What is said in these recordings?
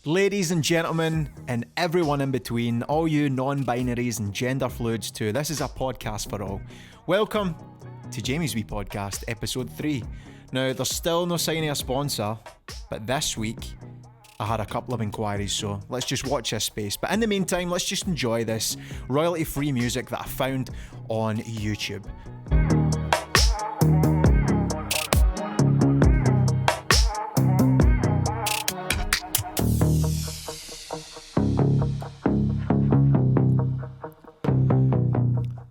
Ladies and gentlemen, and everyone in between, all you non-binaries and gender fluids too, this is a podcast for all. Welcome to Jamie's Wee Podcast, episode 3. Now, there's still no sign of a sponsor, but this week I had a couple of inquiries, so let's just watch this space. But in the meantime, let's just enjoy this royalty-free music that I found on YouTube.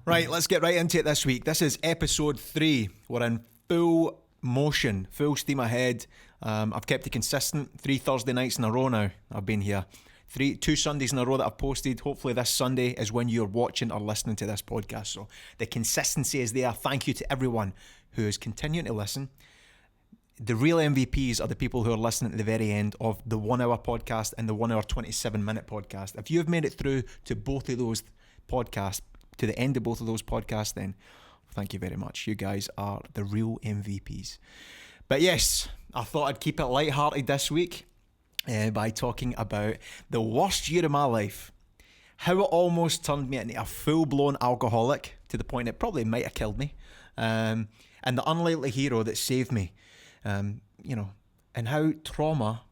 Right, let's get right into it this week. This is episode 3. We're in full motion, full steam ahead. I've kept it consistent. 3 Thursday nights in a row now. I've been here. 2 Sundays in a row that I've posted. Hopefully this Sunday is when you're watching or listening to this podcast. So the consistency is there. Thank you to everyone who is continuing to listen. The real MVPs are the people who are listening at the very end of the 1 hour podcast and the 1 hour 27 minute podcast. If you've made it through to both of those podcasts, to the end of both of those podcasts, then thank you very much. You guys are the real MVPs. But yes, I thought I'd keep it lighthearted this week by talking about the worst year of my life. How it almost turned me into a full-blown alcoholic to the point it probably might have killed me. And the unlikely hero that saved me. And how trauma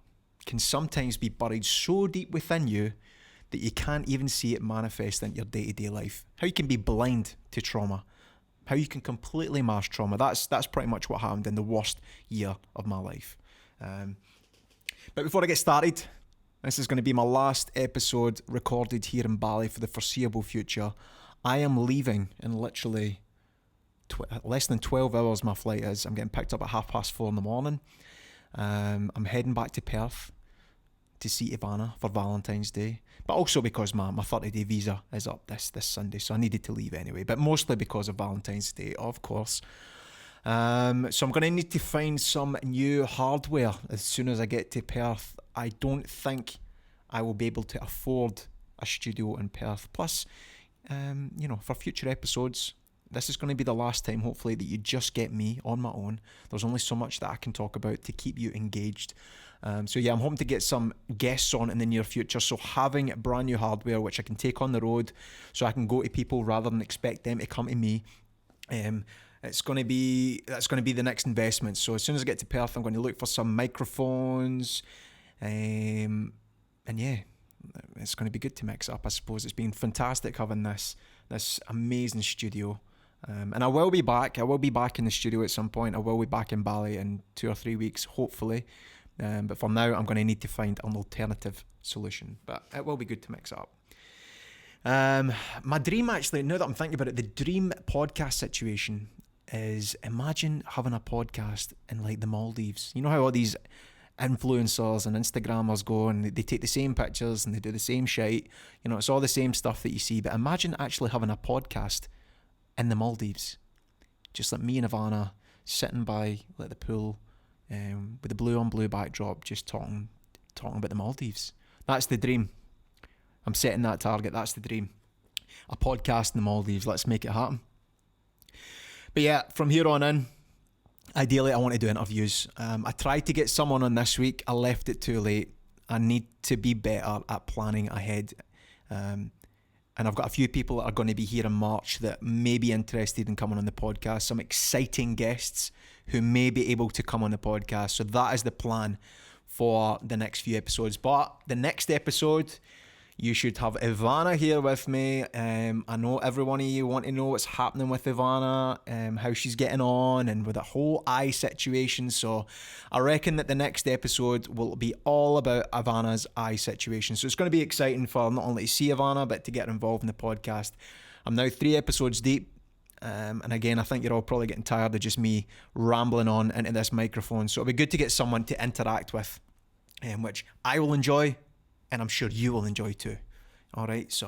can sometimes be buried so deep within you that you can't even see it manifest in your day-to-day life. How you can be blind to trauma. How you can completely mask trauma. That's pretty much what happened in the worst year of my life. But before I get started, this is going to be my last episode recorded here in Bali for the foreseeable future. I am leaving in literally less than 12 hours my flight is. I'm getting picked up at 4:30 in the morning. I'm heading back to Perth to see Ivana for Valentine's Day, but also because my 30-day visa is up this Sunday, so I needed to leave anyway, but mostly because of Valentine's Day, of course. So I'm going to need to find some new hardware as soon as I get to Perth. I don't think I will be able to afford a studio in Perth. Plus, for future episodes, this is going to be the last time, hopefully, that you just get me on my own. There's only so much that I can talk about to keep you engaged. I'm hoping to get some guests on in the near future. So having brand new hardware, which I can take on the road, so I can go to people rather than expect them to come to me. That's going to be the next investment. So as soon as I get to Perth, I'm going to look for some microphones. And yeah, it's going to be good to mix up, I suppose. It's been fantastic having this amazing studio. And I will be back. I will be back in the studio at some point. I will be back in Bali in 2 or 3 weeks, hopefully. But for now, I'm going to need to find an alternative solution. But it will be good to mix up. My dream, actually, now that I'm thinking about it, the dream podcast situation is, imagine having a podcast in like the Maldives. You know how all these influencers and Instagrammers go and they take the same pictures and they do the same shite. It's all the same stuff that you see. But imagine actually having a podcast in the Maldives. Just like me and Ivana sitting by like the pool with the blue on blue backdrop, just talking about the Maldives. That's the dream. I'm setting that target. That's the dream. A podcast in the Maldives. Let's make it happen. But yeah, from here on in, ideally I want to do interviews. I tried to get someone on this week. I left it too late. I need to be better at planning ahead. And I've got a few people that are going to be here in March that may be interested in coming on the podcast. Some exciting guests who may be able to come on the podcast. So that is the plan for the next few episodes. But the next episode, you should have Ivana here with me. I know every one of you want to know what's happening with Ivana, how she's getting on, and with the whole eye situation. So I reckon that the next episode will be all about Ivana's eye situation. So it's going to be exciting for not only to see Ivana, but to get her involved in the podcast. I'm now 3 episodes deep. And again, I think you're all probably getting tired of just me rambling on into this microphone. So it'll be good to get someone to interact with, which I will enjoy. And I'm sure you will enjoy too. All right,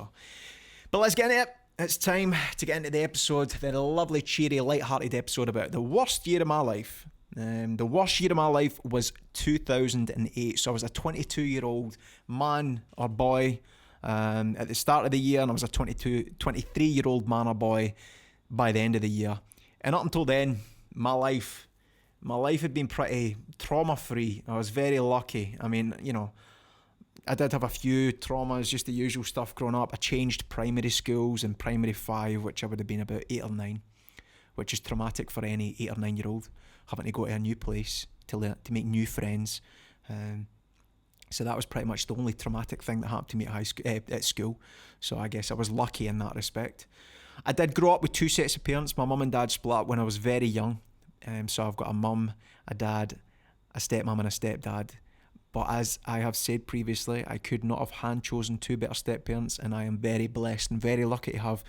but let's get into it. It's time to get into the episode, the lovely, cheery, light-hearted episode about the worst year of my life. The worst year of my life was 2008. So I was a 22-year-old man or boy at the start of the year, and I was a 23-year-old man or boy by the end of the year. And up until then, my life had been pretty trauma-free. I was very lucky. I mean, I did have a few traumas, just the usual stuff growing up. I changed primary schools in primary 5, which I would have been about 8 or 9, which is traumatic for any 8 or 9 year old, having to go to a new place to make new friends. So that was pretty much the only traumatic thing that happened to me at school. So I guess I was lucky in that respect. I did grow up with 2 sets of parents. My mum and dad split up when I was very young. So I've got a mum, a dad, a stepmom and a stepdad. But as I have said previously, I could not have hand-chosen 2 better step-parents, and I am very blessed and very lucky to have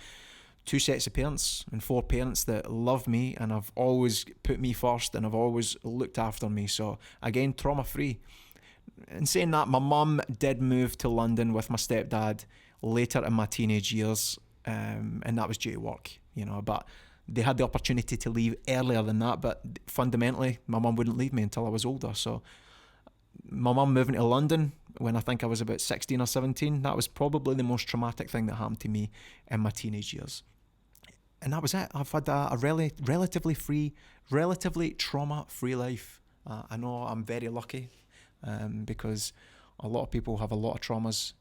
2 sets of parents and 4 parents that love me and have always put me first and have always looked after me. So again, trauma-free. In saying that, my mum did move to London with my stepdad later in my teenage years, and that was due to work, but they had the opportunity to leave earlier than that, but fundamentally, my mum wouldn't leave me until I was older. So my mum moving to London when I think I was about 16 or 17, that was probably the most traumatic thing that happened to me in my teenage years. And that was it. I've had a relatively trauma-free life. I know I'm very lucky because a lot of people have a lot of traumas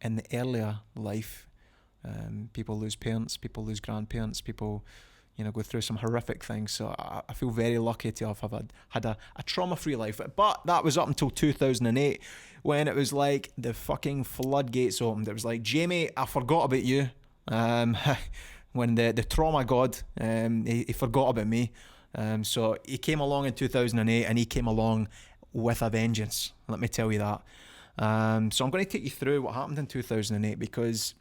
in the earlier life. People lose parents, people lose grandparents, people go through some horrific things. So I feel very lucky to have had a trauma-free life. But that was up until 2008 when it was like the fucking floodgates opened. It was like, Jamie, I forgot about you. When the trauma god, he forgot about me. So he came along in 2008 and he came along with a vengeance. Let me tell you that. So I'm going to take you through what happened in 2008 because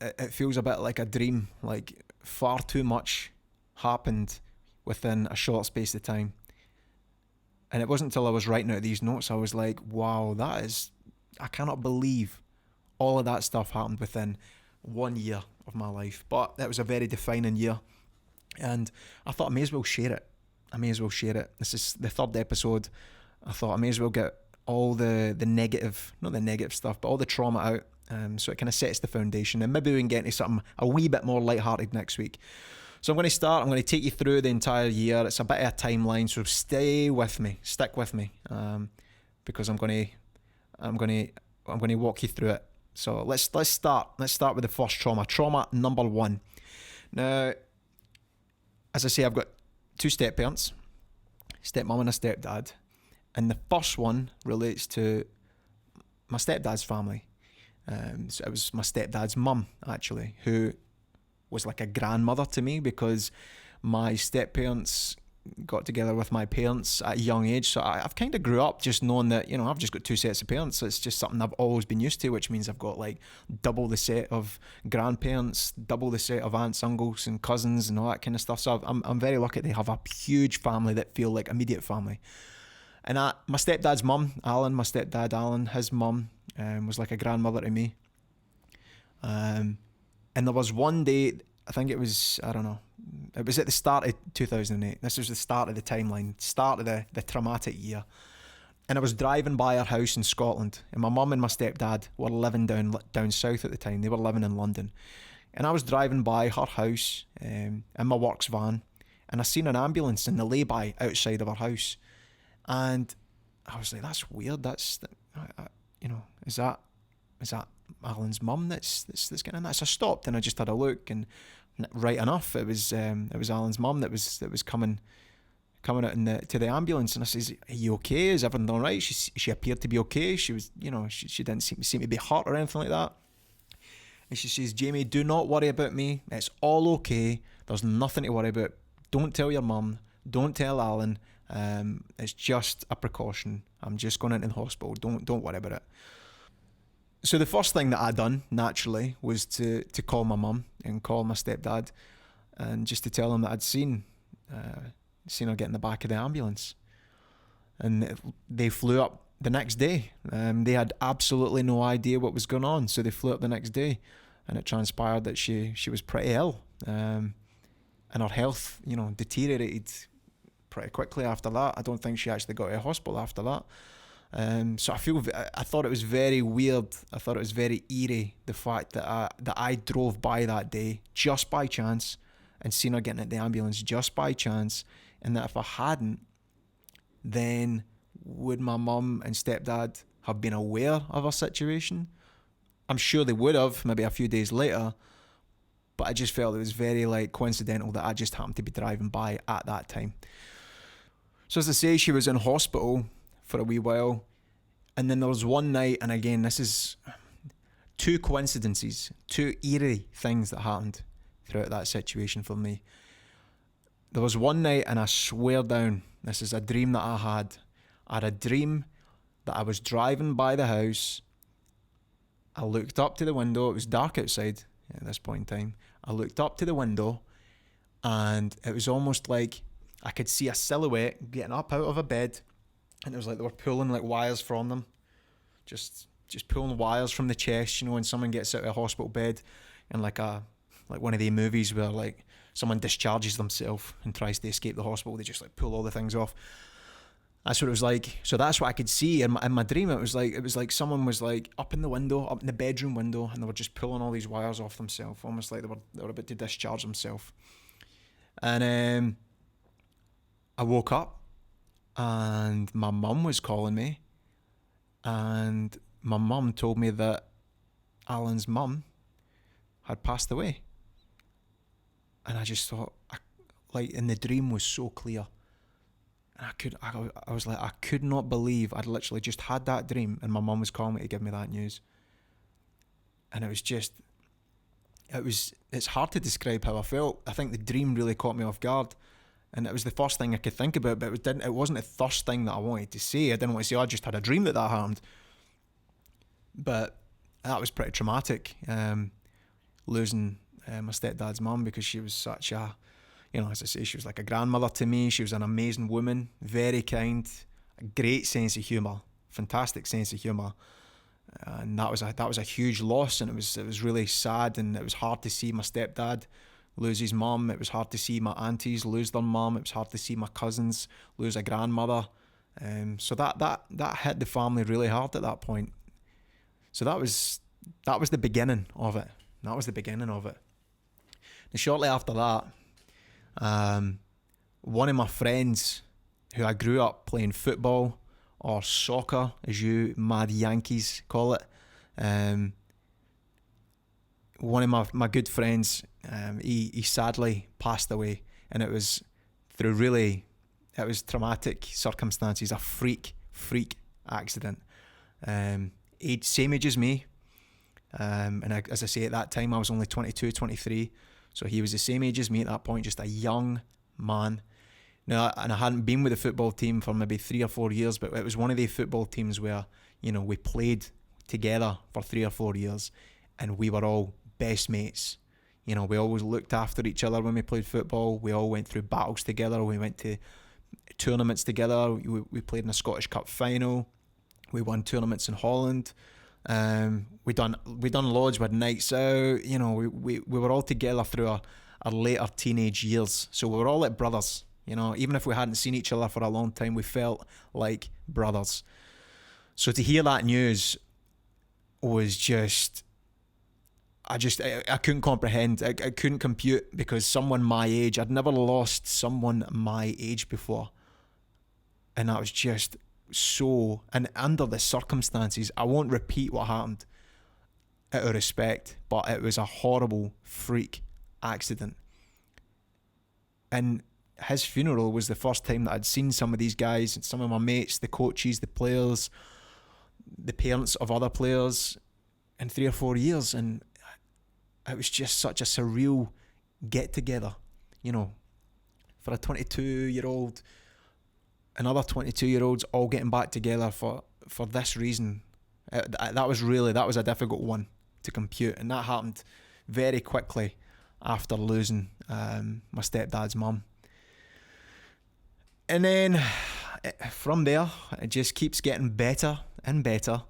it feels a bit like a dream. Like far too much happened within a short space of time. And it wasn't until I was writing out these notes, I was like, wow, I cannot believe all of that stuff happened within 1 year of my life. But it was a very defining year. And I thought I may as well share it. This is the 3rd episode. I thought I may as well get all the negative, not the negative stuff, but all the trauma out. So it kind of sets the foundation. And maybe we can get into something a wee bit more lighthearted next week. So I'm going to take you through the entire year. It's a bit of a timeline, so stick with me, because I'm going to walk you through it. So let's start with the first trauma number 1. Now, as I say, I've got 2 step-parents, stepmom and a stepdad, and the first one relates to my stepdad's family. So it was my stepdad's mum, actually, who was like a grandmother to me because my step-parents got together with my parents at a young age. So I've kind of grew up just knowing that, I've just got 2 sets of parents. So it's just something I've always been used to, which means I've got like double the set of grandparents, double the set of aunts, uncles and cousins and all that kind of stuff. So I'm very lucky to have a huge family that feel like immediate family. And my stepdad's mum, Alan, my stepdad Alan, his mum was like a grandmother to me. And there was one day, I think it was, I don't know, it was at the start of 2008. This was the start of the timeline, start of the traumatic year. And I was driving by our house in Scotland, and my mum and my stepdad were living down south at the time. They were living in London. And I was driving by her house in my works van, and I seen an ambulance in the lay-by outside of our house. And I was like, that's weird. Is that Alan's mum that's getting in that? So I stopped and I just had a look, and right enough, it was Alan's mum that was coming out to the ambulance. And I says, "Are you okay? Is everything all right?" She appeared to be okay. She was, she didn't seem to be hurt or anything like that. And she says, "Jamie, do not worry about me. It's all okay. There's nothing to worry about. Don't tell your mum. Don't tell Alan. It's just a precaution. I'm just going into the hospital. Don't worry about it." So the first thing that I done, naturally, was to call my mum and call my stepdad and just to tell them that I'd seen her get in the back of the ambulance. And they flew up the next day. They had absolutely no idea what was going on, so they flew up the next day, and it transpired that she was pretty ill, and her health, deteriorated pretty quickly after that. I don't think she actually got to a hospital after that. So I thought it was very weird. I thought it was very eerie, the fact that I drove by that day just by chance and seen her getting at the ambulance just by chance, and that if I hadn't, then would my mum and stepdad have been aware of our situation. I'm sure they would have, maybe a few days later, but I just felt it was very like coincidental that I just happened to be driving by at that time. So as I say, she was in hospital for a wee while, and then there was one night, and again, this is two coincidences, two eerie things that happened throughout that situation for me. There was one night, and I swear down, this is a dream that I had. I had a dream that I was driving by the house. I looked up to the window. It was dark outside at this point in time. I looked up to the window, and it was almost like I could see a silhouette getting up out of a bed, and it was like they were pulling like wires from them, just pulling wires from the chest. You know, when someone gets out of a hospital bed in like one of the movies where like someone discharges themselves and tries to escape the hospital, they just like pull all the things off. That's what it was like. So that's what I could see in my dream. It was like someone was like up in the bedroom window, and they were just pulling all these wires off themselves, almost like they were about to discharge themselves. And I woke up, and my mum was calling me, and my mum told me that Alan's mum had passed away. And I just thought, and the dream was so clear. And I was like, I could not believe I'd literally just had that dream, and my mum was calling me to give me that news. And it was just, it's hard to describe how I felt. I think the dream really caught me off guard. And it was the first thing I could think about, but it wasn't the first thing that I wanted to say. I didn't want to say, I just had a dream that happened. But that was pretty traumatic, losing my stepdad's mum, because she was such a, as I say, she was like a grandmother to me. She was an amazing woman, very kind, a great sense of humour, fantastic sense of humour. And that was a huge loss, and it was really sad, and it was hard to see my stepdad lose his mum. It was hard to see my aunties lose their mum. It was hard to see my cousins lose a grandmother. So that hit the family really hard at that point. So that was the beginning of it. That was the beginning of it. And shortly after that, one of my friends who I grew up playing football, or soccer, as you mad Yankees call it, one of my good friends, he sadly passed away, and it was traumatic circumstances, a freak accident. Same age as me, and as I say, at that time I was only 22, 23, so he was the same age as me at that point, just a young man. Now, and I hadn't been with the football team for maybe 3 or 4 years, but it was one of the football teams where, we played together for 3 or 4 years, and we were all best mates. We always looked after each other when we played football. We all went through battles together. We went to tournaments together. We played in a Scottish Cup final. We won tournaments in Holland. We done loads with nights out. We were all together through our later teenage years. So we were all like brothers. Even if we hadn't seen each other for a long time, we felt like brothers. So to hear that news was just, I couldn't comprehend. I couldn't compute, because someone my age, I'd never lost someone my age before. And that was just so, and under the circumstances, I won't repeat what happened out of respect, but it was a horrible freak accident. And his funeral was the first time that I'd seen some of these guys, and some of my mates, the coaches, the players, the parents of other players, in 3 or 4 years. And it was just such a surreal get together, for a 22-year-old, another 22-year-olds all getting back together for this reason. That was a difficult one to compute, and that happened very quickly after losing my stepdad's mum. And then from there, it just keeps getting better and better.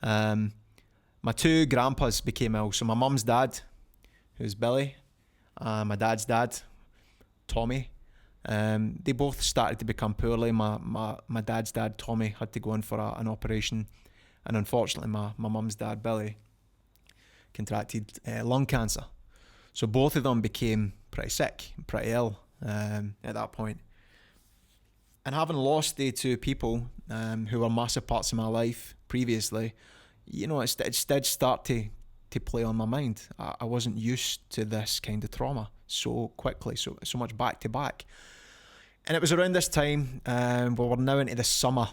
My two grandpas became ill. So my mum's dad, who's Billy, my dad's dad, Tommy, they both started to become poorly. My dad's dad, Tommy, had to go in for an operation. And unfortunately, my mum's dad, Billy, contracted lung cancer. So both of them became pretty sick, pretty ill at that point. And having lost the two people who were massive parts of my life, previously, it did start to play on my mind. I wasn't used to this kind of trauma so quickly, so much back to back. And it was around this time, we were now into the summer,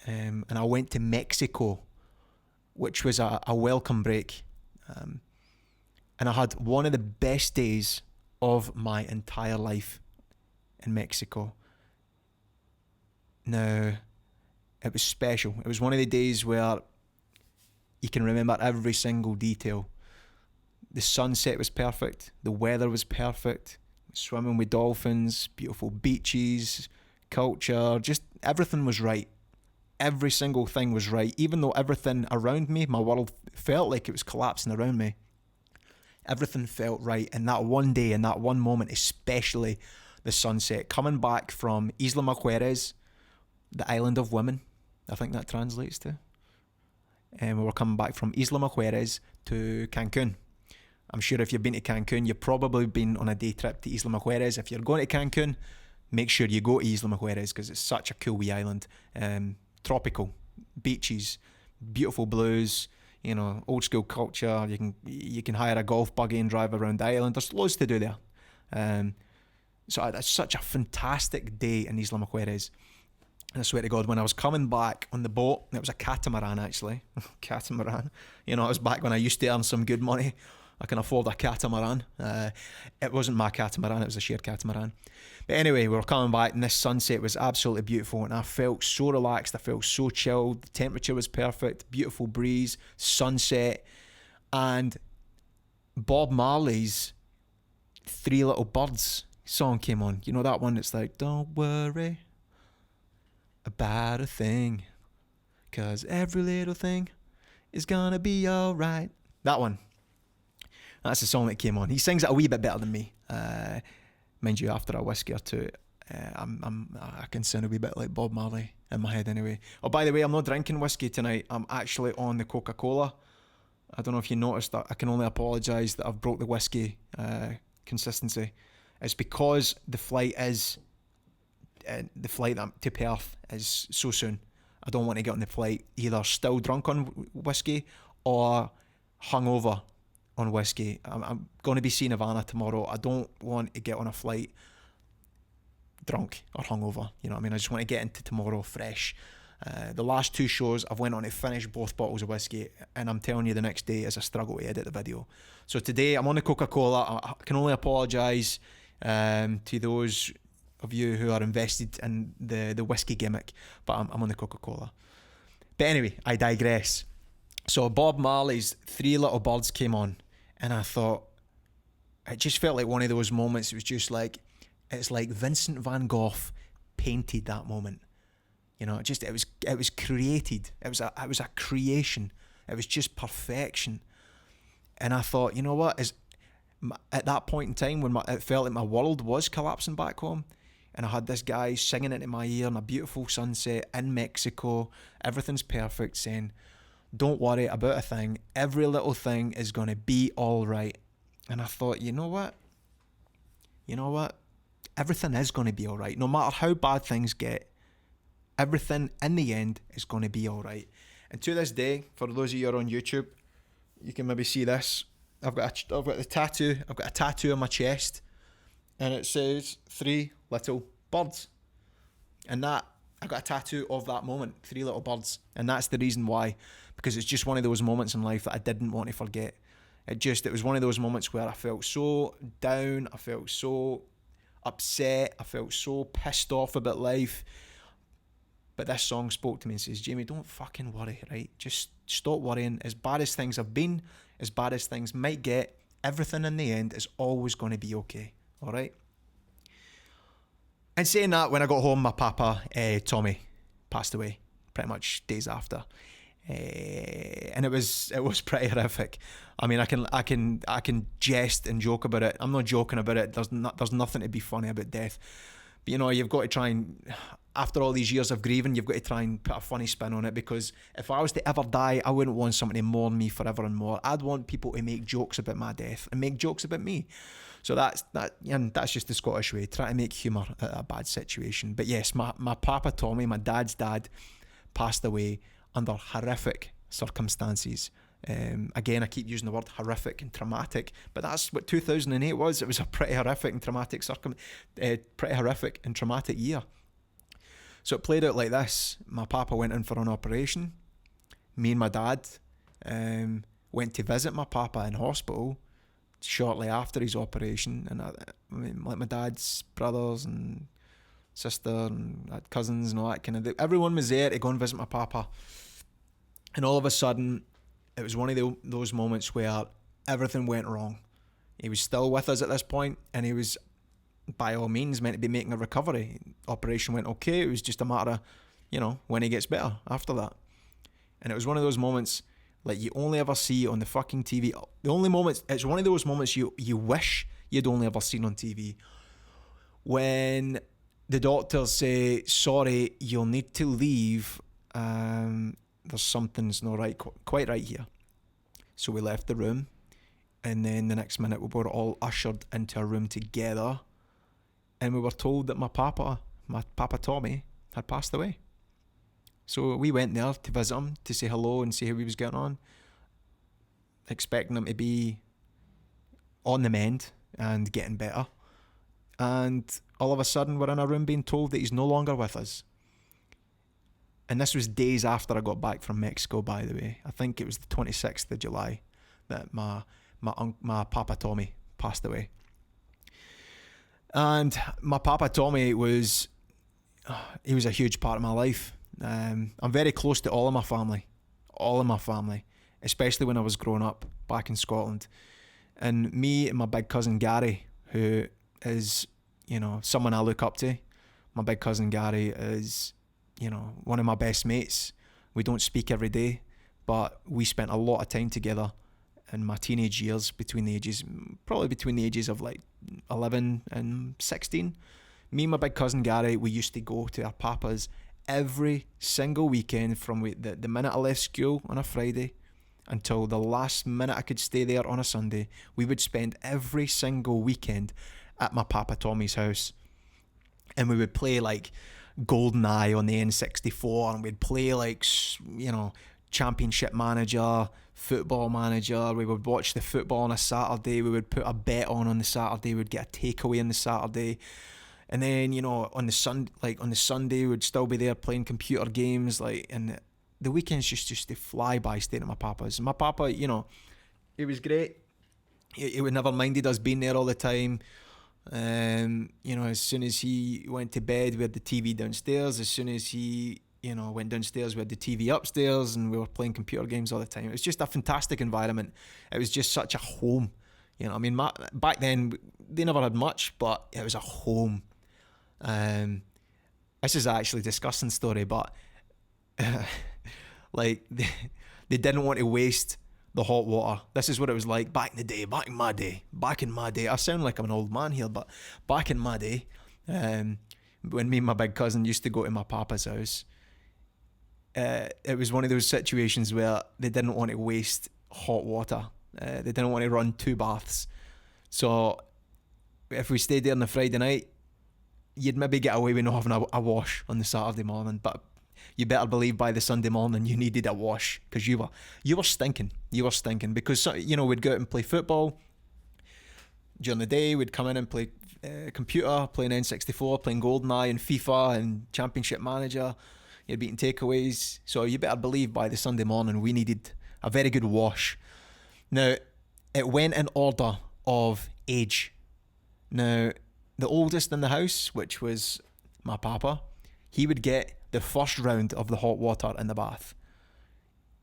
and I went to Mexico, which was a welcome break. And I had one of the best days of my entire life in Mexico. Now, it was special. It was one of the days where you can remember every single detail. The sunset was perfect. The weather was perfect. Swimming with dolphins, beautiful beaches, culture, just everything was right. Every single thing was right. Even though everything around me, my world felt like it was collapsing around me, everything felt right. And that one day, in that one moment, especially the sunset, coming back from Isla Mujeres, the island of women, I think that translates to. And we were coming back from Isla Mujeres to Cancun. I'm sure if you've been to Cancun, you've probably been on a day trip to Isla Mujeres. If you're going to Cancun, make sure you go to Isla Mujeres because it's such a cool wee island. Tropical, beaches, beautiful blues, old school culture. You can hire a golf buggy and drive around the island. There's loads to do there. So it's such a fantastic day in Isla Mujeres. And I swear to God, when I was coming back on the boat, it was a catamaran actually. Catamaran. It was back when I used to earn some good money. I can afford a catamaran. It wasn't my catamaran, it was a shared catamaran. But anyway, we were coming back and this sunset was absolutely beautiful and I felt so relaxed, I felt so chilled, the temperature was perfect, beautiful breeze, sunset, and Bob Marley's Three Little Birds song came on. You know that one that's like, don't worry about a thing, 'cause every little thing is gonna be alright. That one. That's the song that came on. He sings it a wee bit better than me. Mind you, after a whiskey or two, I can sound a wee bit like Bob Marley in my head anyway. Oh, by the way, I'm not drinking whiskey tonight. I'm actually on the Coca-Cola. I don't know if you noticed that. I can only apologise that I've broke the whiskey consistency. It's because the flight to Perth is so soon. I don't want to get on the flight either still drunk on whiskey or hungover on whiskey. I'm going to be seeing Havana tomorrow. I don't want to get on a flight drunk or hungover. You know what I mean? I just want to get into tomorrow fresh. The last two shows, I've went on to finish both bottles of whiskey, and I'm telling you, the next day is a struggle to edit the video. So today, I'm on the Coca-Cola. I can only apologise to those of you who are invested in the whiskey gimmick, but I'm on the Coca-Cola. But anyway, I digress. So Bob Marley's Three Little Birds came on, and I thought, it just felt like one of those moments. It was just like, it's like Vincent van Gogh painted that moment. You know, it was created. It was a creation. It was just perfection. And I thought, you know what? At that point in time when it felt like my world was collapsing back home, and I had this guy singing into my ear on a beautiful sunset in Mexico, everything's perfect, saying, don't worry about a thing. Every little thing is going to be all right. And I thought, you know what? Everything is going to be all right. No matter how bad things get, everything in the end is going to be all right. And to this day, for those of you who are on YouTube, you can maybe see this. I've got the tattoo. I've got a tattoo on my chest, and it says Three Little Birds. And that, I got a tattoo of that moment, Three Little Birds. And that's the reason why, because it's just one of those moments in life that I didn't want to forget. It was one of those moments where I felt so down, I felt so upset, I felt so pissed off about life. But this song spoke to me and says, Jamie, don't fucking worry, right? Just stop worrying. As bad as things have been, as bad as things might get, everything in the end is always going to be okay, all right? And saying that, when I got home, my papa, Tommy, passed away pretty much days after. And it was pretty horrific. I mean, I can jest and joke about it. I'm not joking about it. There's nothing to be funny about death. But you know, you've got to try and, after all these years of grieving, you've got to try and put a funny spin on it, because if I was to ever die, I wouldn't want somebody to mourn me forever and more. I'd want people to make jokes about my death and make jokes about me. So that's just the Scottish way. Try to make humour out of a bad situation. But yes, my papa Tommy, my dad's dad, passed away under horrific circumstances. Again, I keep using the word horrific and traumatic, but that's what 2008 was. It was a pretty horrific and traumatic year. So it played out like this. My papa went in for an operation. Me and my dad went to visit my papa in hospital shortly after his operation. And like my dad's brothers and sister and cousins and all that kind of thing. Everyone was there to go and visit my papa. And all of a sudden, it was one of those moments where everything went wrong. He was still with us at this point, and he was, by all means, meant to be making a recovery. Operation went okay. It was just a matter of, when he gets better after that. And it was one of those moments like you only ever see on the fucking TV. It's one of those moments you wish you'd only ever seen on TV. When the doctors say, sorry, you'll need to leave. There's something's not right, quite right here. So we left the room, and then the next minute we were all ushered into a room together, and we were told that my papa Tommy had passed away. So we went there to visit him, to say hello and see how he was getting on, expecting him to be on the mend and getting better. And all of a sudden we're in a room being told that he's no longer with us. And this was days after I got back from Mexico, by the way. I think it was the 26th of July that my Papa Tommy passed away. And my Papa Tommy was a huge part of my life. I'm very close to all of my family, especially when I was growing up back in Scotland. And me and my big cousin Gary, who is, someone I look up to. My big cousin Gary is, one of my best mates. We don't speak every day, but we spent a lot of time together in my teenage years, between the ages of like 11 and 16. Me and my big cousin Gary, we used to go to our papa's every single weekend from the minute I left school on a Friday until the last minute I could stay there on a Sunday. We would spend every single weekend at my Papa Tommy's house, and we would play like GoldenEye on the N64, and we'd play like, Championship Manager, Football Manager. We would watch the football on a Saturday. We would put a bet on the Saturday. We'd get a takeaway on the Saturday. And then, on the Sunday, we'd still be there playing computer games. And the weekends just used to fly by staying at my papa's. And my papa, it was great. He would never minded us being there all the time. As soon as he went to bed, we had the TV downstairs. As soon as he, went downstairs, we had the TV upstairs, and we were playing computer games all the time. It was just a fantastic environment. It was just such a home. Back then, they never had much, but it was a home. This is actually a disgusting story, but they didn't want to waste the hot water. This is what it was like back in my day. I sound like I'm an old man here, but back in my day, when me and my big cousin used to go to my papa's house, it was one of those situations where they didn't want to waste hot water. They didn't want to run 2 baths. So if we stayed there on the Friday night, you'd maybe get away with not having a wash on the Saturday morning, but you better believe by the Sunday morning you needed a wash, because you were stinking. You were stinking because we'd go out and play football during the day. We'd come in and play computer, playing N64, playing GoldenEye and FIFA and Championship Manager. You'd be eating takeaways, so you better believe by the Sunday morning we needed a very good wash. Now, it went in order of age. Now, the oldest in the house, which was my papa, he would get the first round of the hot water in the bath.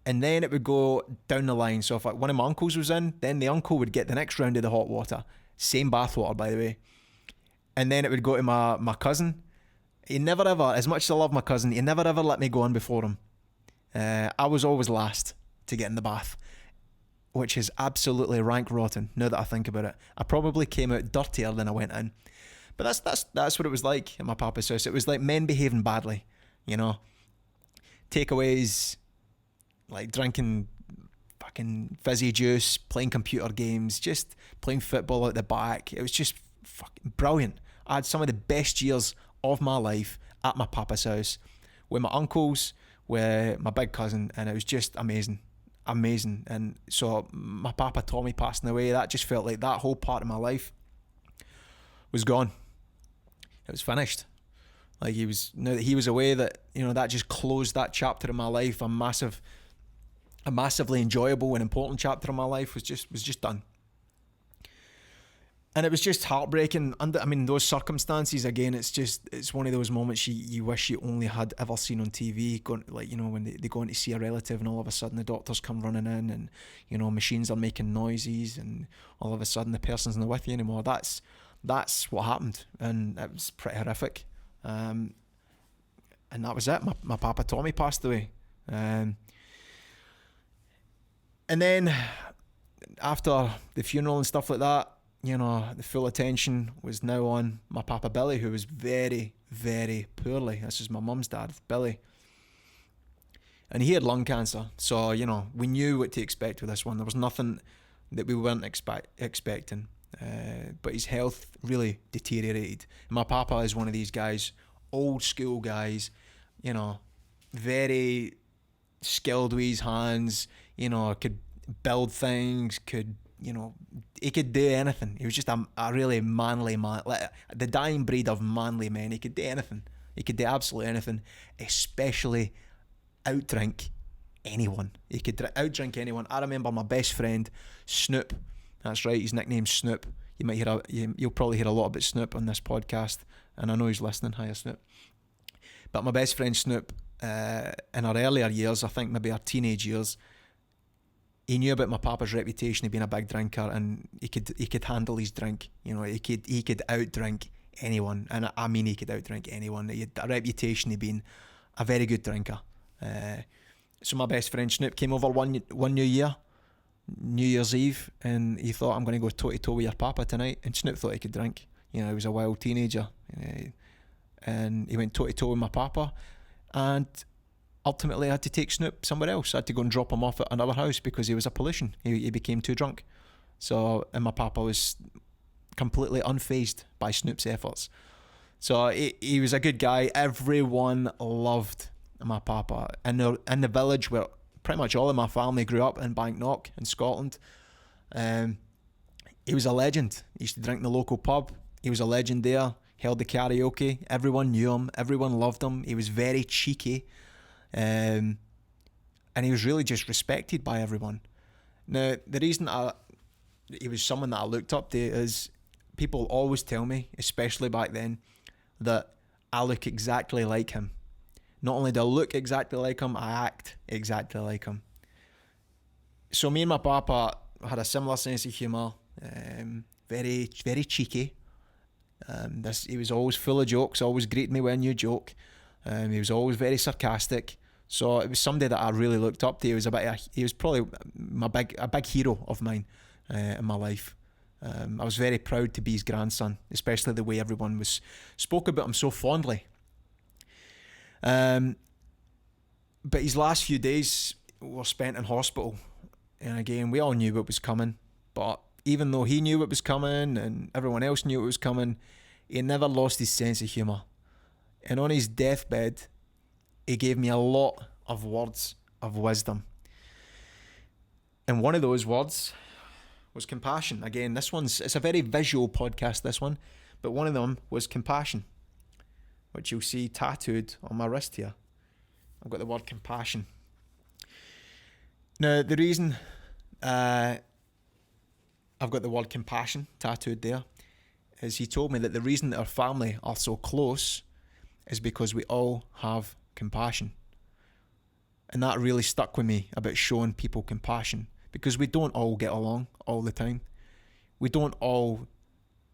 And then it would go down the line. So if one of my uncles was in, then the uncle would get the next round of the hot water. Same bath water, by the way. And then it would go to my cousin. He never ever, as much as I love my cousin, he never ever let me go on before him. I was always last to get in the bath, which is absolutely rank rotten now that I think about it. I probably came out dirtier than I went in. But that's what it was like at my papa's house. It was like men behaving badly, takeaways, like drinking fucking fizzy juice, playing computer games, just playing football out the back. It was just fucking brilliant. I had some of the best years of my life at my papa's house with my uncles, with my big cousin, and it was just amazing. And so my Papa Tommy passing away, that just felt like that whole part of my life was gone. It was finished. Like now that he was away, that, that just closed that chapter of my life. A massively enjoyable and important chapter of my life was just done. And it was just heartbreaking. Those circumstances, again, it's one of those moments you wish you only had ever seen on TV. When they go in to see a relative, and all of a sudden the doctors come running in, and, machines are making noises, and all of a sudden the person's not with you anymore. That's what happened, and it was pretty horrific. And that was it. My Papa Tommy passed away. And then after the funeral and stuff like that, the full attention was now on my Papa Billy, who was very, very poorly. This is my mum's dad, Billy. And he had lung cancer. So, we knew what to expect with this one. There was nothing that we weren't expecting. But his health really deteriorated. And my Papa is one of these guys, old school guys, very skilled with his hands, could build things, he could do anything. He was just a really manly man, like the dying breed of manly men. He could do anything. He could do absolutely anything, especially outdrink anyone. He could outdrink anyone. I remember my best friend, Snoop. That's right, his nickname's Snoop. You'll probably hear a lot about Snoop on this podcast, and I know he's listening. Hiya, Snoop. But my best friend Snoop, in our earlier years, I think maybe our teenage years, he knew about my Papa's reputation of being a big drinker, and he could handle his drink. He could outdrink anyone, and I mean he could outdrink anyone. He had a reputation of being a very good drinker. So my best friend Snoop came over one New Year's Eve, and he thought, I'm going to go toe to toe with your Papa tonight. And Snoop thought he could drink. He was a wild teenager, and he went toe to toe with my Papa, and ultimately I had to take Snoop somewhere else. I had to go and drop him off at another house because he was a pollution. He became too drunk. And my Papa was completely unfazed by Snoop's efforts. So he was a good guy. Everyone loved my Papa. In the village where pretty much all of my family grew up, in Banknock in Scotland, he was a legend. He used to drink in the local pub. He was a legend there. Held the karaoke. Everyone knew him. Everyone loved him. He was very cheeky. And he was really just respected by everyone. Now, the reason he was someone that I looked up to is people always tell me, especially back then, that I look exactly like him. Not only do I look exactly like him, I act exactly like him. So me and my Papa had a similar sense of humour, very, very cheeky. He was always full of jokes, always greeted me with a new joke. He was always very sarcastic. So it was somebody that I really looked up to. He was probably a big hero of mine in my life. I was very proud to be his grandson, especially the way everyone spoke about him so fondly. But his last few days were spent in hospital, and again, we all knew what was coming. But even though he knew what was coming and everyone else knew what was coming, he never lost his sense of humour. And on his deathbed, he gave me a lot of words of wisdom. And one of those words was compassion. Again, it's a very visual podcast, this one, but one of them was compassion, which you'll see tattooed on my wrist here. I've got the word compassion. Now, the reason I've got the word compassion tattooed there is he told me that the reason that our family are so close is because we all have compassion. And that really stuck with me about showing people compassion, because we don't all get along all the time. We don't all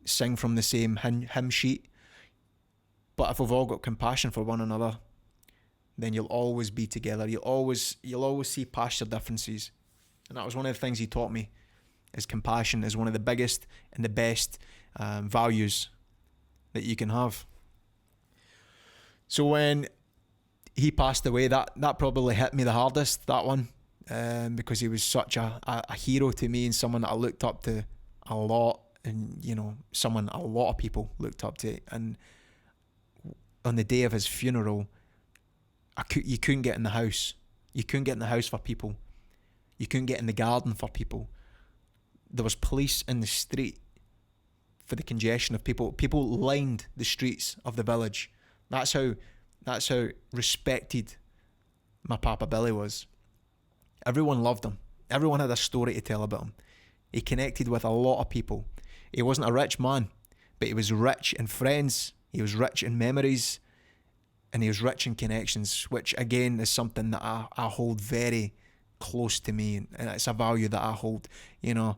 sing from the same hymn sheet. But if we've all got compassion for one another, then you'll always be together. You'll always see past your differences. And that was one of the things he taught me, is compassion is one of the biggest and the best values that you can have. So when he passed away, that probably hit me the hardest, that one, because he was such a hero to me and someone that I looked up to a lot, and someone a lot of people looked up to. And on the day of his funeral, You couldn't get in the house. You couldn't get in the house for people. You couldn't get in the garden for people. There was police in the street for the congestion of people. People lined the streets of the village. That's how respected my Papa Billy was. Everyone loved him. Everyone had a story to tell about him. He connected with a lot of people. He wasn't a rich man, but he was rich in friends. He was rich in memories. And he was rich in connections, which again is something that I hold very close to me. And it's a value that I hold. You know,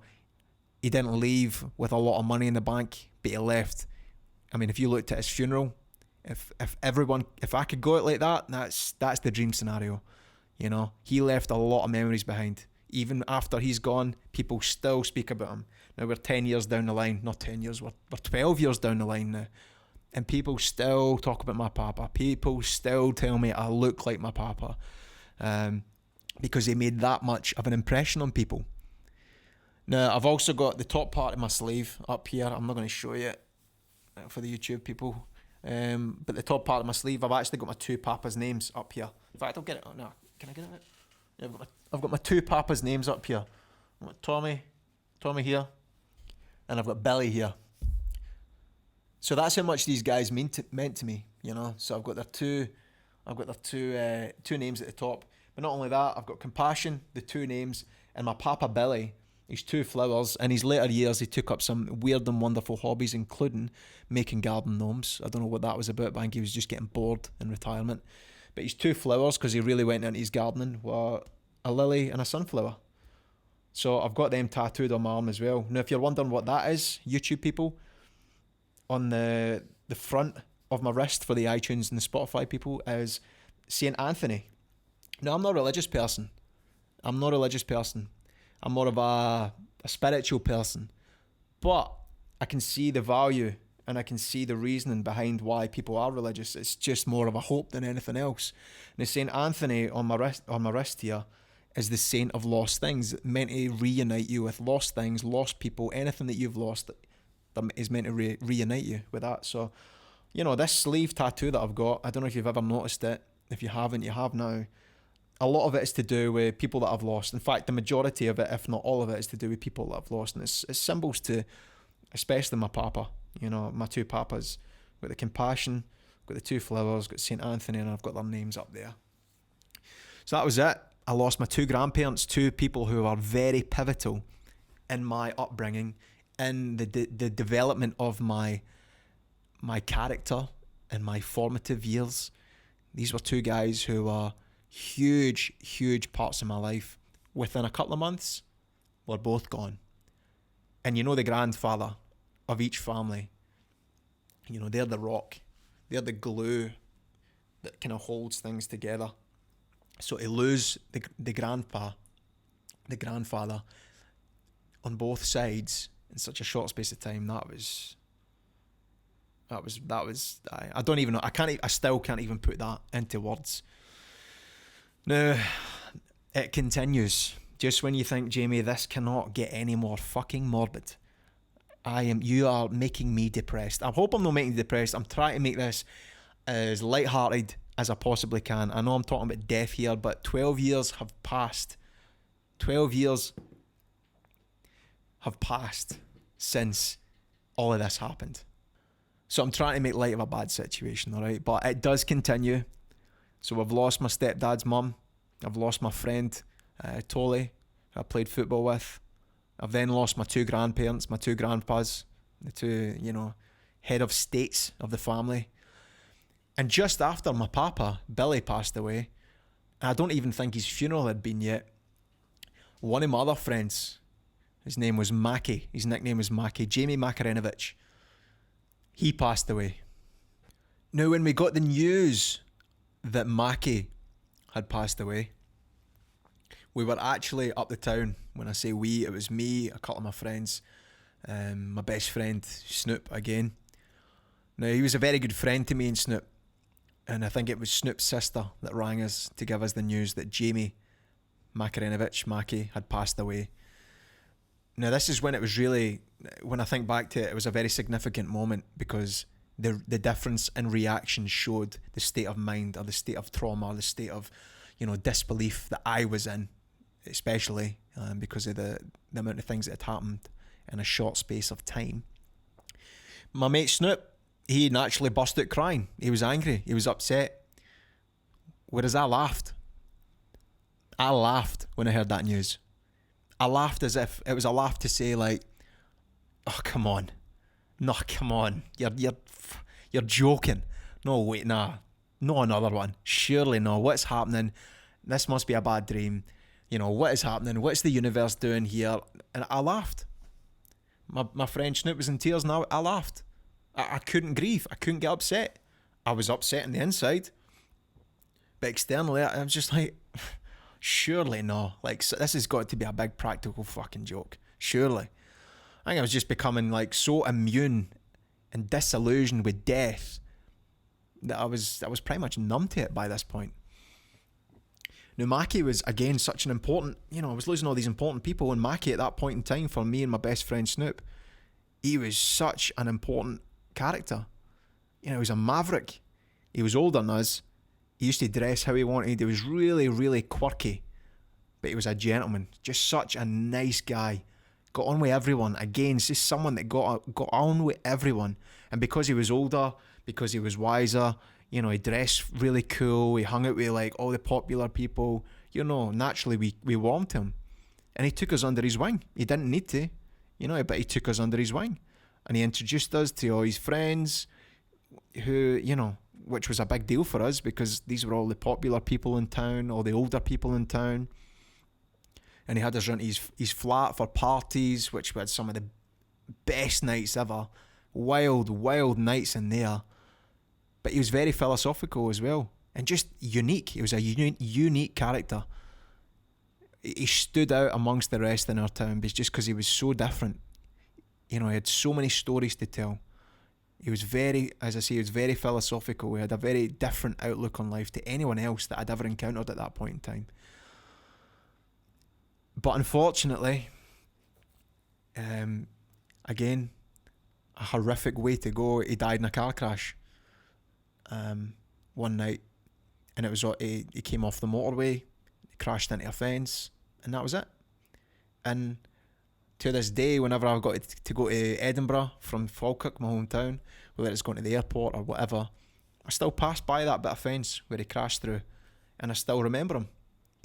he didn't leave with a lot of money in the bank, but he left. I mean, if you looked at his funeral, if I could go out like that, that's the dream scenario. You know, he left a lot of memories behind. Even after he's gone, people still speak about him. Now we're 10 years down the line, not 10 years, we're 12 years down the line now. And people still talk about my Papa. People still tell me I look like my Papa. Because he made that much of an impression on people. Now, I've also got the top part of my sleeve up here. I'm not going to show you it for the YouTube people. But the top part of my sleeve, I've actually got my two Papas' names up here. In fact, I'll get it. Oh, no, can I get it? Yeah, I've got my two Papas' names up here. I've got Tommy here, and I've got Billy here. So that's how much these guys meant to me, you know. So I've got their two names at the top. But not only that, I've got Compassion, the two names, and my Papa Billy, his two flowers. In his later years, he took up some weird and wonderful hobbies, including making garden gnomes. I don't know what that was about, but I think he was just getting bored in retirement. But his two flowers, because he really went into his gardening, were a lily and a sunflower. So I've got them tattooed on my arm as well. Now, if you're wondering what that is, YouTube people, on the front of my wrist for the iTunes and the Spotify people is Saint Anthony. Now, I'm not a religious person. I'm more of a spiritual person. But I can see the value and I can see the reasoning behind why people are religious. It's just more of a hope than anything else. Now, Saint Anthony on my wrist here is the saint of lost things, meant to reunite you with lost things, lost people, anything that you've lost that is meant to reunite you with that. So, you know, this sleeve tattoo that I've got, I don't know if you've ever noticed it. If you haven't, you have now. A lot of it is to do with people that I've lost. In fact, the majority of it, if not all of it, is to do with people that I've lost. And it's symbols to, especially my Papa, you know, my two Papas. I've got the Compassion, I've got the two flowers, I've got St. Anthony, and I've got their names up there. So that was it. I lost my two grandparents, two people who are very pivotal in my upbringing, in the development of my character and my formative years. These were two guys who are huge parts of my life. Within a couple of months, we're both gone. And you know, the grandfather of each family, you know, they're the rock. They're the glue that kind of holds things together. So to lose the grandfather on both sides in such a short space of time, that was I don't even know. I still can't even put that into words. Now, it continues. Just when you think, Jamie, this cannot get any more fucking morbid, you are making me depressed. I hope I'm not making you depressed. I'm trying to make this as lighthearted as I possibly can. I know I'm talking about death here, but 12 years have passed. 12 years have passed since all of this happened. So I'm trying to make light of a bad situation, alright? But it does continue. So I've lost my stepdad's mum. I've lost my friend, Tolly, who I played football with. I've then lost my two grandparents, my two grandpas, the two, you know, head of states of the family. And just after my Papa, Billy, passed away, and I don't even think his funeral had been yet, one of my other friends, his name was Mackie, his nickname was Mackie, Jamie Makarenovich, he passed away. Now, when we got the news that Mackie had passed away, we were actually up the town. When I say we, it was me, a couple of my friends, my best friend, Snoop, again. Now, he was a very good friend to me and Snoop, and I think it was Snoop's sister that rang us to give us the news that Jamie Makarenovich, Mackie, had passed away. Now, this is when it was really, when I think back to it, it was a very significant moment because the difference in reaction showed the state of mind or the state of trauma or the state of, disbelief that I was in, especially because of the amount of things that had happened in a short space of time. My mate Snoop, he naturally burst out crying. He was angry. He was upset. Whereas I laughed. I laughed when I heard that news. I laughed as if it was a laugh to say like, oh, come on. No, come on. You're joking. No, wait, nah. No, another one. Surely no. What's happening? This must be a bad dream. What is happening? What's the universe doing here? And I laughed. My friend Snoop was in tears now. I laughed. I couldn't grieve. I couldn't get upset. I was upset on the inside. But externally, I was just like, surely no. Like, so this has got to be a big practical fucking joke. Surely. I think I was just becoming like so immune and disillusioned with death that I was pretty much numb to it by this point. Now, Mackie was, again, such an important, I was losing all these important people, and Mackie at that point in time, for me and my best friend Snoop, he was such an important character. He was a maverick. He was older than us. He used to dress how he wanted. He was really, really quirky, but he was a gentleman. Just such a nice guy. Got on with everyone. Again, just someone that got on with everyone. And because he was older, because he was wiser, he dressed really cool. He hung out with like all the popular people. Naturally we warmed him, and he took us under his wing. He didn't need to, but he took us under his wing, and he introduced us to all his friends, who which was a big deal for us because these were all the popular people in town, all the older people in town. And he had us around his flat for parties, which we had some of the best nights ever. Wild, wild nights in there. But he was very philosophical as well. And just unique. He was a unique character. He stood out amongst the rest in our town just because he was so different. He had so many stories to tell. He was very philosophical. He had a very different outlook on life to anyone else that I'd ever encountered at that point in time. But unfortunately, again, a horrific way to go. He died in a car crash one night, and it was he came off the motorway, he crashed into a fence, and that was it. And to this day, whenever I've got to go to Edinburgh from Falkirk, my hometown, whether it's going to the airport or whatever, I still pass by that bit of fence where he crashed through, and I still remember him.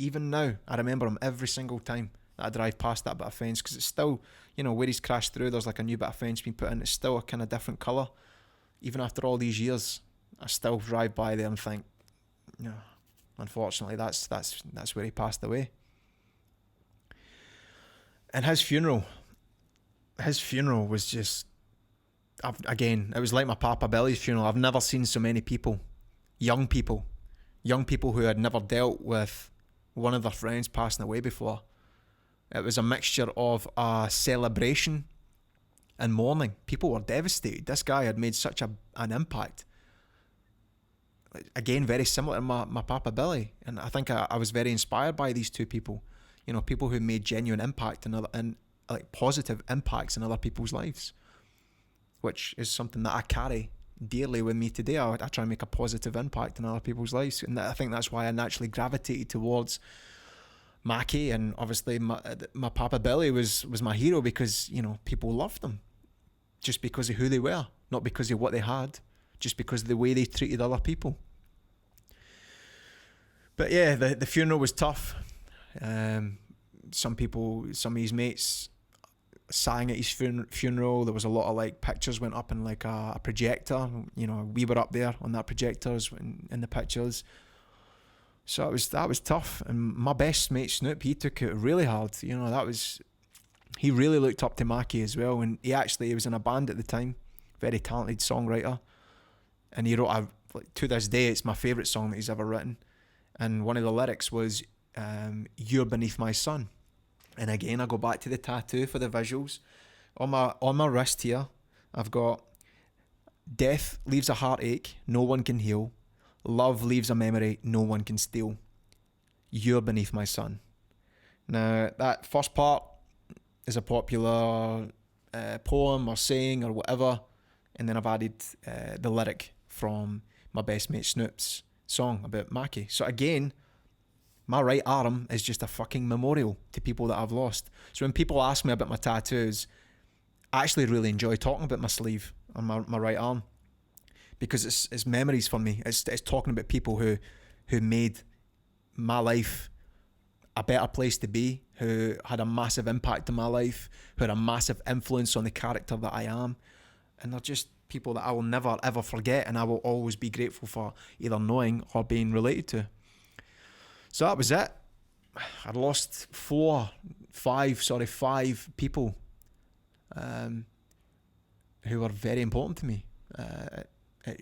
Even now, I remember him every single time that I drive past that bit of fence, because it's still, where he's crashed through, there's like a new bit of fence being put in. It's still a kind of different colour. Even after all these years, I still drive by there and think, unfortunately, that's where he passed away. And his funeral was just, again, it was like my Papa Billy's funeral. I've never seen so many people, young people who had never dealt with one of their friends passing away before. It was a mixture of a celebration and mourning. People were devastated. This guy had made such an impact. Again, very similar to my Papa Billy. And I think I was very inspired by these two people. People who made genuine impact and like positive impacts in other people's lives, which is something that I carry dearly with me today. I try and make a positive impact in other people's lives, and I think that's why I naturally gravitated towards Mackie. And obviously my Papa Billy was my hero, because people loved them just because of who they were, not because of what they had, just because of the way they treated other people. But yeah, the funeral was tough. Some of his mates sang at his funeral. There was a lot of like pictures went up in like a projector. We were up there on that projectors in the pictures. So that was tough. And my best mate Snoop, he took it really hard. He really looked up to Mackie as well. And he was in a band at the time, very talented songwriter. And he wrote to this day, it's my favourite song that he's ever written. And one of the lyrics was, "You're beneath my sun." And again, I go back to the tattoo for the visuals. On my wrist here, I've got, "Death leaves a heartache no one can heal. Love leaves a memory no one can steal. You're beneath my sun." Now, that first part is a popular poem or saying or whatever. And then I've added the lyric from my best mate Snoop's song about Mackie. So again, my right arm is just a fucking memorial to people that I've lost. So when people ask me about my tattoos, I actually really enjoy talking about my sleeve on my right arm, because it's memories for me. It's talking about people who made my life a better place to be, who had a massive impact on my life, who had a massive influence on the character that I am. And they're just people that I will never ever forget, and I will always be grateful for either knowing or being related to. So that was it. I'd lost five people who were very important to me at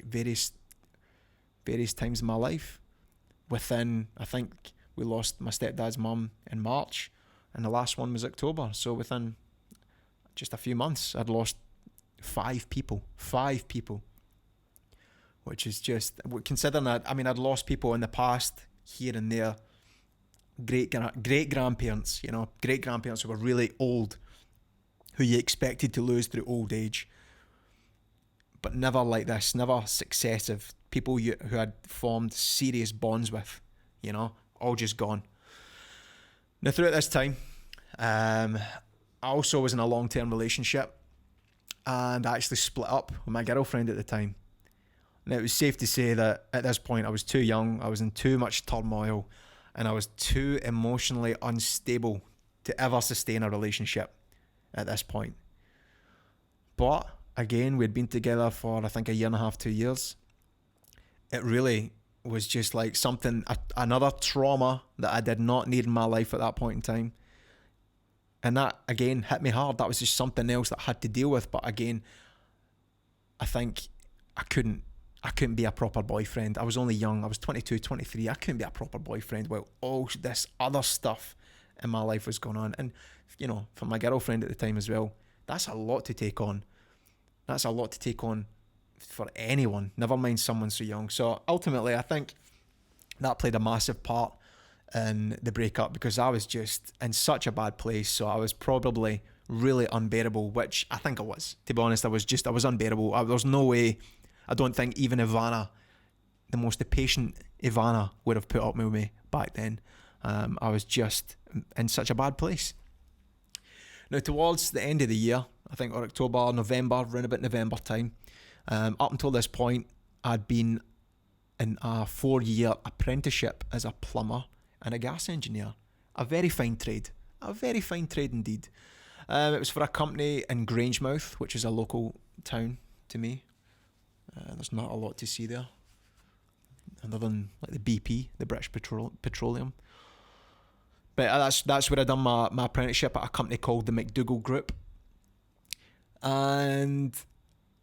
various times in my life. Within, I think we lost my stepdad's mum in March, and the last one was October. So within just a few months, I'd lost five people, which is just, considering that, I mean, I'd lost people in the past here and there, great grandparents, great grandparents who were really old, who you expected to lose through old age, but never like this, never successive people who had formed serious bonds with, all just gone. Now throughout this time, I also was in a long-term relationship, and I actually split up with my girlfriend at the time. Now it was safe to say that at this point I was too young, I was in too much turmoil, and I was too emotionally unstable to ever sustain a relationship at this point. But again, we'd been together for I think a year and a half, 2 years. It really was just like something, another trauma that I did not need in my life at that point in time. And that again hit me hard. That was just something else that I had to deal with. But again, I think I couldn't be a proper boyfriend. I was only young. I was 22, 23. I couldn't be a proper boyfriend while all this other stuff in my life was going on. And, for my girlfriend at the time as well, that's a lot to take on. That's a lot to take on for anyone, never mind someone so young. So ultimately, I think that played a massive part in the breakup, because I was just in such a bad place. So I was probably really unbearable, which I think I was. To be honest, I was unbearable. There was no way, I don't think even Ivana, the most patient Ivana, would have put up with me back then. I was just in such a bad place. Now, towards the end of the year, I think, or October, November, around about November time, up until this point, I'd been in a 4-year apprenticeship as a plumber and a gas engineer. A very fine trade indeed. It was for a company in Grangemouth, which is a local town to me. There's not a lot to see there, other than like the BP, the British Petroleum. But that's where I done my apprenticeship at a company called the McDougall Group. And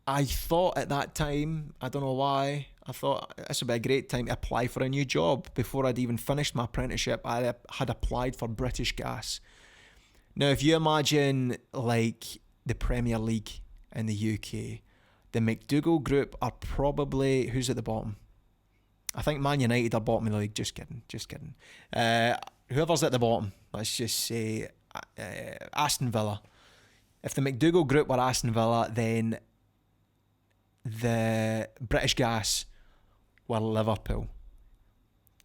I thought at that time, I don't know why, I thought this would be a great time to apply for a new job. Before I'd even finished my apprenticeship, I had applied for British Gas. Now, if you imagine like the Premier League in the UK, the McDougall Group are probably, who's at the bottom? I think Man United are bottom of the league. Just kidding. Whoever's at the bottom, let's just say Aston Villa. If the McDougall Group were Aston Villa, then the British Gas were Liverpool.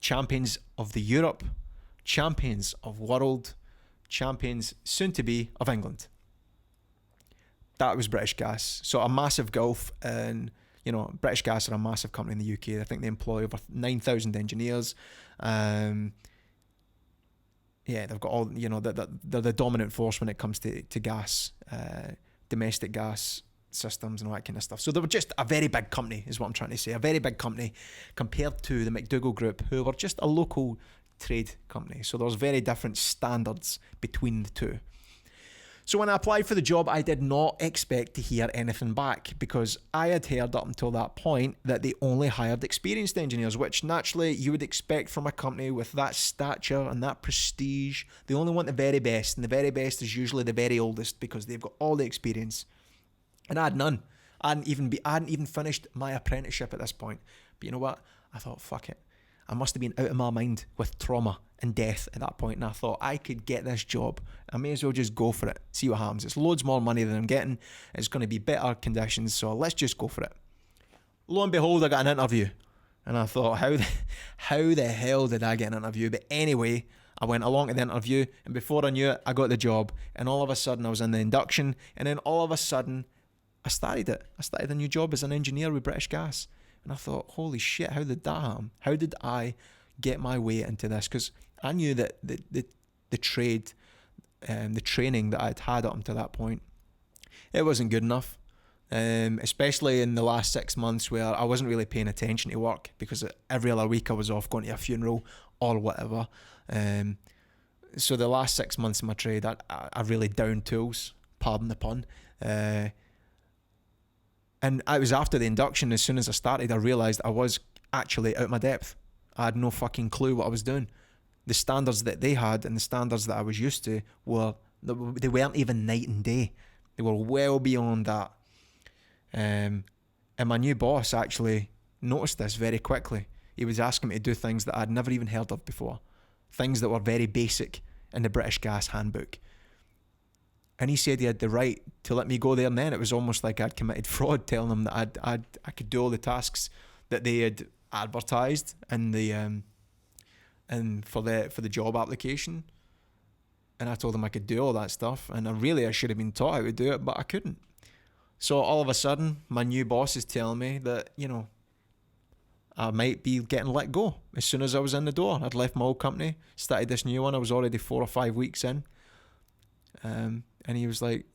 Champions of the Europe, champions of world, champions soon to be of England. That was British Gas. So a massive gulf, and British Gas are a massive company in the UK. I think they employ over 9,000 engineers. They've got all, they're the dominant force when it comes to gas, domestic gas systems and all that kind of stuff. So they were just a very big company, is what I'm trying to say. A very big company compared to the McDougall Group, who were just a local trade company. So there was very different standards between the two. So when I applied for the job, I did not expect to hear anything back, because I had heard up until that point that they only hired experienced engineers, which naturally you would expect from a company with that stature and that prestige. They only want the very best, and the very best is usually the very oldest, because they've got all the experience. And I had none. I hadn't even finished my apprenticeship at this point. But you know what? I thought, fuck it. I must have been out of my mind with trauma and death at that point, and I thought I could get this job. I may as well just go for it, see what happens. It's loads more money than I'm getting. It's going to be better conditions, so let's just go for it. Lo and behold, I got an interview, and I thought, how the hell did I get an interview? But anyway, I went along to the interview, and before I knew it, I got the job, and all of a sudden I was in the induction, and then all of a sudden I started it. I started a new job as an engineer with British Gas, and I thought, holy shit, how did that happen? How did I get my way into this? Because I knew that the trade and the training that I'd had up until that point, it wasn't good enough. Especially in the last 6 months where I wasn't really paying attention to work, because every other week I was off going to a funeral or whatever. So the last 6 months of my trade, I really downed tools, pardon the pun. And I was after the induction. As soon as I started, I realised I was actually out of my depth. I had no fucking clue what I was doing. The standards that they had and the standards that I was used to they weren't even night and day. They were well beyond that. And my new boss actually noticed this very quickly. He was asking me to do things that I'd never even heard of before. Things that were very basic in the British Gas handbook. And he said he had the right to let me go there, and then it was almost like I'd committed fraud, telling him that I could do all the tasks that they had advertised in the and for the job application. And I told him I could do all that stuff, and I should have been taught how to do it, but I couldn't. So all of a sudden, my new boss is telling me that, I might be getting let go as soon as I was in the door. I'd left my old company, started this new one. I was already 4 or 5 weeks in. And he was like,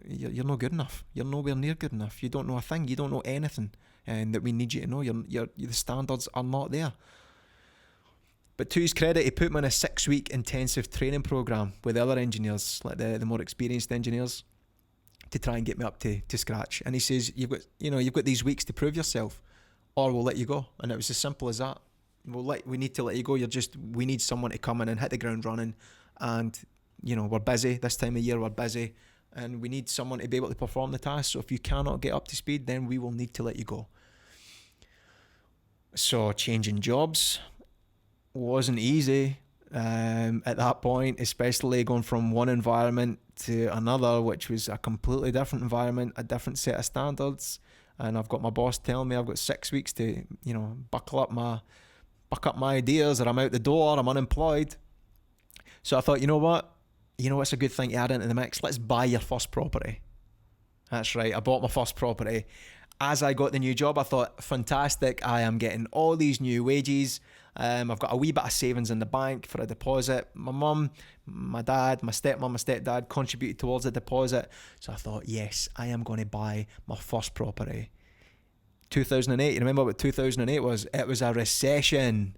you're not good enough. You're nowhere near good enough. You don't know a thing. You don't know anything and that we need you to know. The standards are not there. But to his credit, he put me in a 6-week intensive training program with other engineers, like the more experienced engineers, to try and get me up to scratch. And he says, you've got these weeks to prove yourself, or we'll let you go. And it was as simple as that. We need to let you go. We need someone to come in and hit the ground running. And, we're busy. This time of year, we're busy. And we need someone to be able to perform the task. So if you cannot get up to speed, then we will need to let you go. So changing jobs wasn't easy at that point, especially going from one environment to another, which was a completely different environment, a different set of standards. And I've got my boss telling me I've got 6 weeks to, buck up my ideas, or I'm out the door, I'm unemployed. So I thought, you know what? It's a good thing to add into the mix. Let's buy your first property. That's right. I bought my first property. As I got the new job, I thought, fantastic. I am getting all these new wages. I've got a wee bit of savings in the bank for a deposit. My mum, my dad, my stepmom, my stepdad contributed towards the deposit. So I thought, yes, I am going to buy my first property. 2008, you remember what 2008 was? It was a recession.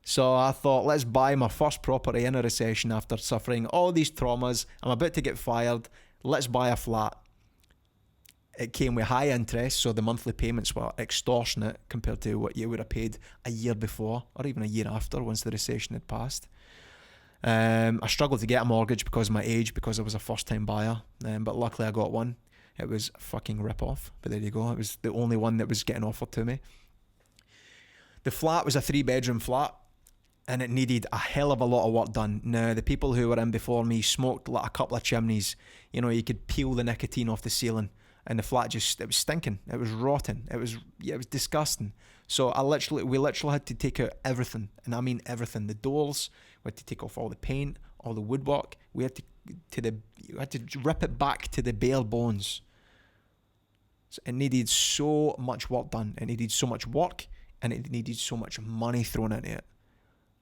So I thought, let's buy my first property in a recession after suffering all these traumas. I'm about to get fired. Let's buy a flat. It came with high interest, so the monthly payments were extortionate compared to what you would have paid a year before, or even a year after, once the recession had passed. I struggled to get a mortgage because of my age, because I was a first-time buyer, but luckily I got one. It was a fucking rip-off, but there you go. It was the only one that was getting offered to me. The flat was a 3-bedroom flat, and it needed a hell of a lot of work done. Now, the people who were in before me smoked like a couple of chimneys. You could peel the nicotine off the ceiling. And the flat it was stinking. It was rotten. It was disgusting. So we literally had to take out everything, and I mean everything. The doors, we had to take off all the paint, all the woodwork. We had to rip it back to the bare bones. So it needed so much work done. It needed so much work, and it needed so much money thrown into it.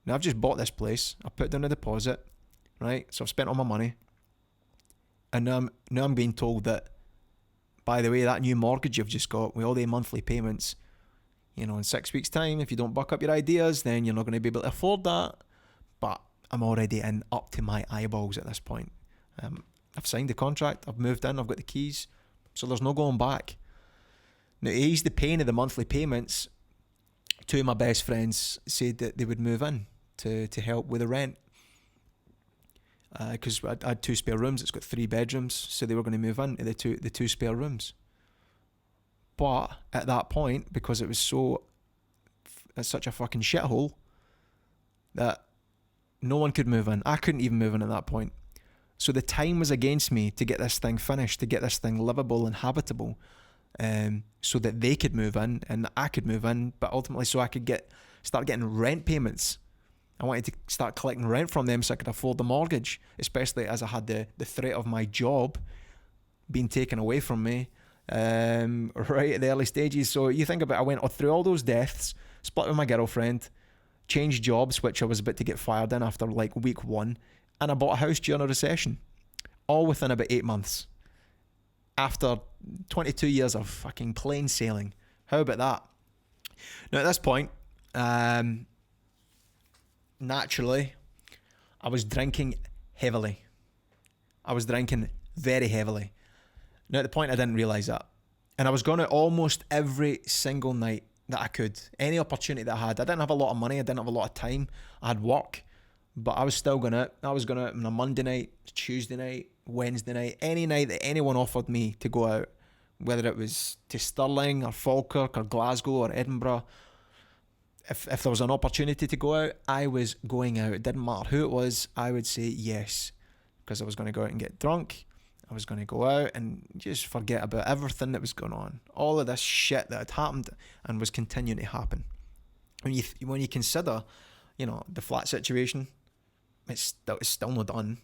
Now I've just bought this place. I put down a deposit, right? So I've spent all my money, and now I'm being told that, by the way, that new mortgage you've just got with all the monthly payments, in 6 weeks' time, if you don't buck up your ideas, then you're not going to be able to afford that. But I'm already in up to my eyeballs at this point. I've signed the contract, I've moved in, I've got the keys, so there's no going back. Now, to ease the pain of the monthly payments, 2 of my best friends said that they would move in to help with the rent. Because I had 2 spare rooms. It's got 3 bedrooms, so they were going to move into the two spare rooms. But at that point, because it was such a fucking shithole, that No one could move in. I couldn't even move in at that point. So the time was against me to get this thing finished, to get this thing livable and habitable, so that they could move in and I could move in, but ultimately so I could start getting rent payments. I wanted to start collecting rent from them so I could afford the mortgage, especially as I had the threat of my job being taken away from me right at the early stages. So you think about it, I went through all those deaths, split with my girlfriend, changed jobs, which I was about to get fired in after like week 1, and I bought a house during a recession, all within about 8 months. After 22 years of fucking plain sailing. How about that? Now at this point, naturally, I was drinking heavily. I was drinking very heavily. Now at the point I didn't realise that. And I was going out almost every single night that I could. Any opportunity that I had. I didn't have a lot of money. I didn't have a lot of time. I had work. But I was still going out. I was going out on a Monday night, Tuesday night, Wednesday night. Any night that anyone offered me to go out. Whether it was to Stirling or Falkirk or Glasgow or Edinburgh. If there was an opportunity to go out, I was going out. It didn't matter who it was. I would say yes. Because I was going to go out and get drunk. I was going to go out and just forget about everything that was going on. All of this shit that had happened and was continuing to happen. When you consider, the flat situation, it's still not done.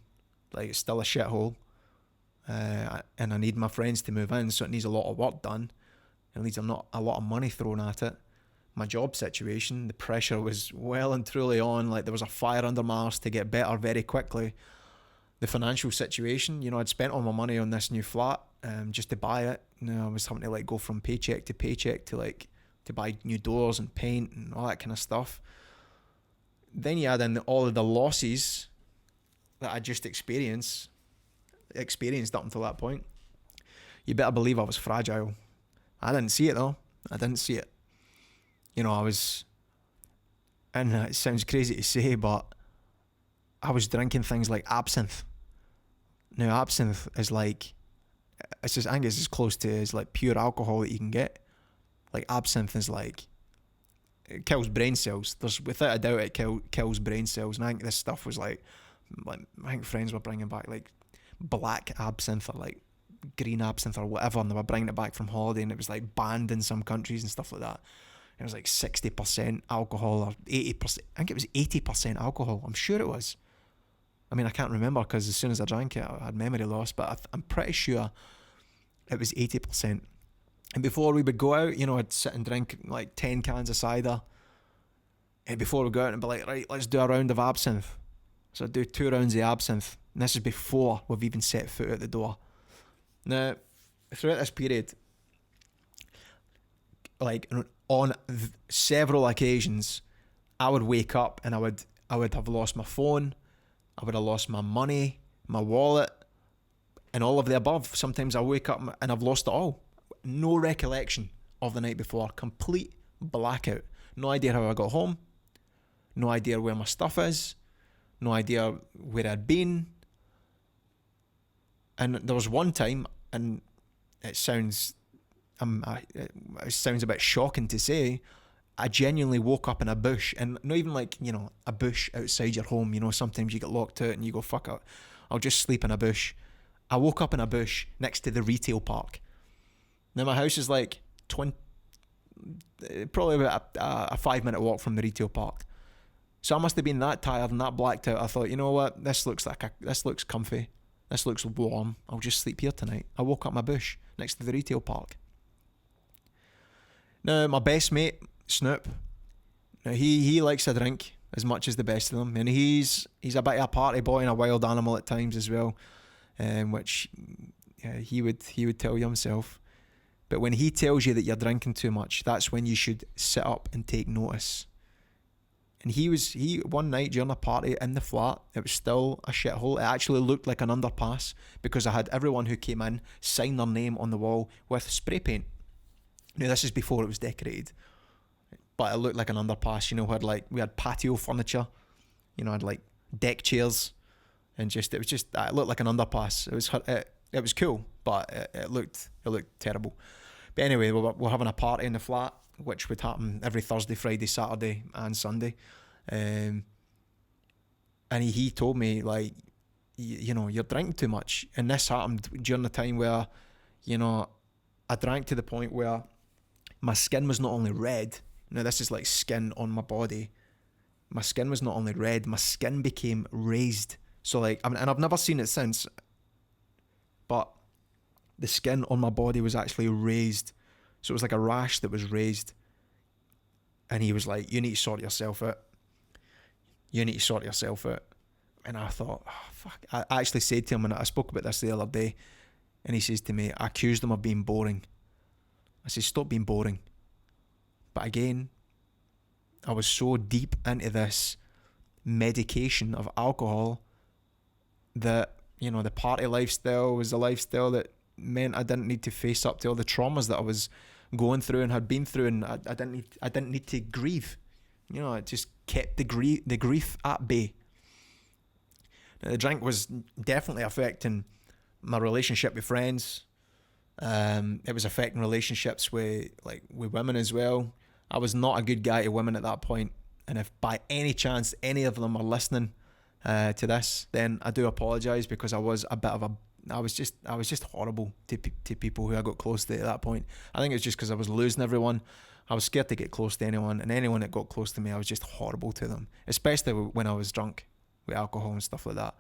Like, it's still a shithole. And I need my friends to move in, so it needs a lot of work done. It needs a lot of money thrown at it. My job situation, the pressure was well and truly on. Like, there was a fire under my arse to get better very quickly. The financial situation, I'd spent all my money on this new flat just to buy it. I was having to go from paycheck to paycheck to buy new doors and paint and all that kind of stuff. Then you add in all of the losses that I just experienced up until that point. You better believe I was fragile. I didn't see it though. I didn't see it. I was, and it sounds crazy to say, but I was drinking things like absinthe. Now, absinthe is I think it's as close to as pure alcohol that you can get. Like, absinthe is it kills brain cells. There's, without a doubt, it kills brain cells. And I think this stuff was I think friends were bringing back black absinthe or green absinthe or whatever, and they were bringing it back from holiday, and it was banned in some countries and stuff like that. It was 60% alcohol or 80%. I think it was 80% alcohol. I'm sure it was. I mean, I can't remember because as soon as I drank it, I had memory loss, but I'm pretty sure it was 80%. And before we would go out, I'd sit and drink 10 cans of cider. And before we go out and be right, let's do a round of absinthe. So I'd do 2 rounds of absinthe. And this is before we've even set foot out the door. Now, throughout this period, on several occasions, I would wake up and I would have lost my phone. I would have lost my money, my wallet, and all of the above. Sometimes I wake up and I've lost it all. No recollection of the night before. Complete blackout. No idea how I got home. No idea where my stuff is. No idea where I'd been. And there was one time, and it sounds a bit shocking to say, I genuinely woke up in a bush, and not even a bush outside your home. Sometimes you get locked out and you go, fuck it, I'll just sleep in a bush. I woke up in a bush next to the retail park. Now my house is probably about a 5-minute walk from the retail park. So I must have been that tired and that blacked out. I thought, you know what, this looks comfy. This looks warm. I'll just sleep here tonight. I woke up in my bush next to the retail park. Now my best mate, Snoop, now he likes a drink as much as the best of them, and he's a bit of a party boy and a wild animal at times as well, which he would tell you himself. But when he tells you that you're drinking too much, that's when you should sit up and take notice. And he one night during a party in the flat, it was still a shithole. It actually looked like an underpass because I had everyone who came in sign their name on the wall with spray paint. Now this is before it was decorated, but it looked like an underpass. We had patio furniture, had deck chairs, and it looked like an underpass. It was cool, but it looked terrible. But anyway, we're having a party in the flat, which would happen every Thursday, Friday, Saturday, and Sunday. And And he told me, like, you know, you're drinking too much. And this happened during the time where, you know, I drank to the point where my skin was not only red. Now, this is like skin on my body. My skin was not only red, my skin became raised. So, like, and I've never seen it since, but the skin on my body was actually raised. So it was like a rash that was raised. And he was like, you need to sort yourself out. You need to sort yourself out. And I thought, oh, fuck. I actually said to him, and I spoke about this the other day, and he says to me, I accused him of being boring. I said, stop being boring. But again, I was so deep into this medication of alcohol that, you know, the party lifestyle was the lifestyle that meant I didn't need to face up to all the traumas that I was going through and had been through, and I didn't need to grieve. You know, it just kept the grief at bay. Now, the drink was definitely affecting my relationship with friends. It was affecting relationships with women as well. I was not a good guy to women at that point, and if by any chance any of them are listening to this, then I do apologise, because I was just horrible to people who I got close to at that point. I think it's just because I was losing everyone. I was scared to get close to anyone, and anyone that got close to me, I was just horrible to them, especially when I was drunk with alcohol and stuff like that.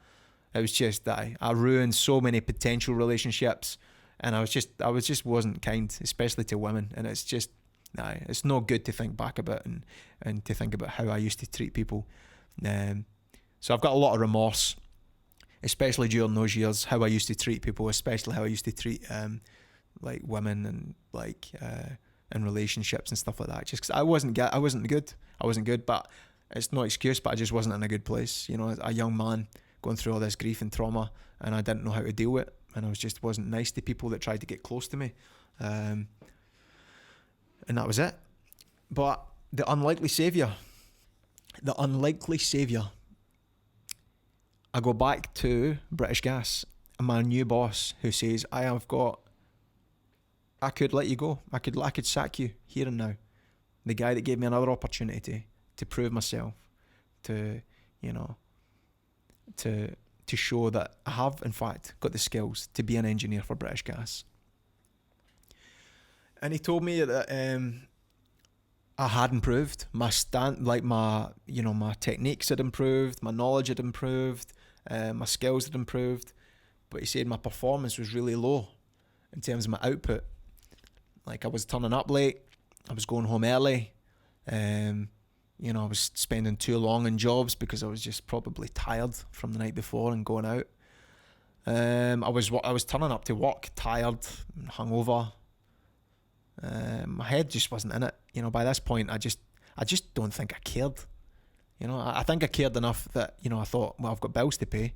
It was just that I ruined so many potential relationships, and I was just wasn't kind, especially to women. And it's just, it's not good to think back about and to think about how I used to treat people. So I've got a lot of remorse, especially during those years, how I used to treat people, especially how I used to treat like women and like in relationships and stuff like that. Just because I wasn't good, but it's no excuse. But I just wasn't in a good place. You know, a young man going through all this grief and trauma, and I didn't know how to deal with it, and I wasn't nice to people that tried to get close to me, and that was it. But the unlikely saviour. I go back to British Gas and my new boss, who says, I could let you go. I could sack you here and now. The guy that gave me another opportunity to prove myself, to show that I have, in fact, got the skills to be an engineer for British Gas. And he told me that I had improved. My techniques had improved, my knowledge had improved, my skills had improved. But he said my performance was really low in terms of my output. Like, I was turning up late, I was going home early, I was spending too long in jobs because I was just probably tired from the night before and going out. I was turning up to work tired and hungover. My head just wasn't in it. You know, by this point, I just don't think I cared. You know, I think I cared enough that, you know, I thought, well, I've got bills to pay,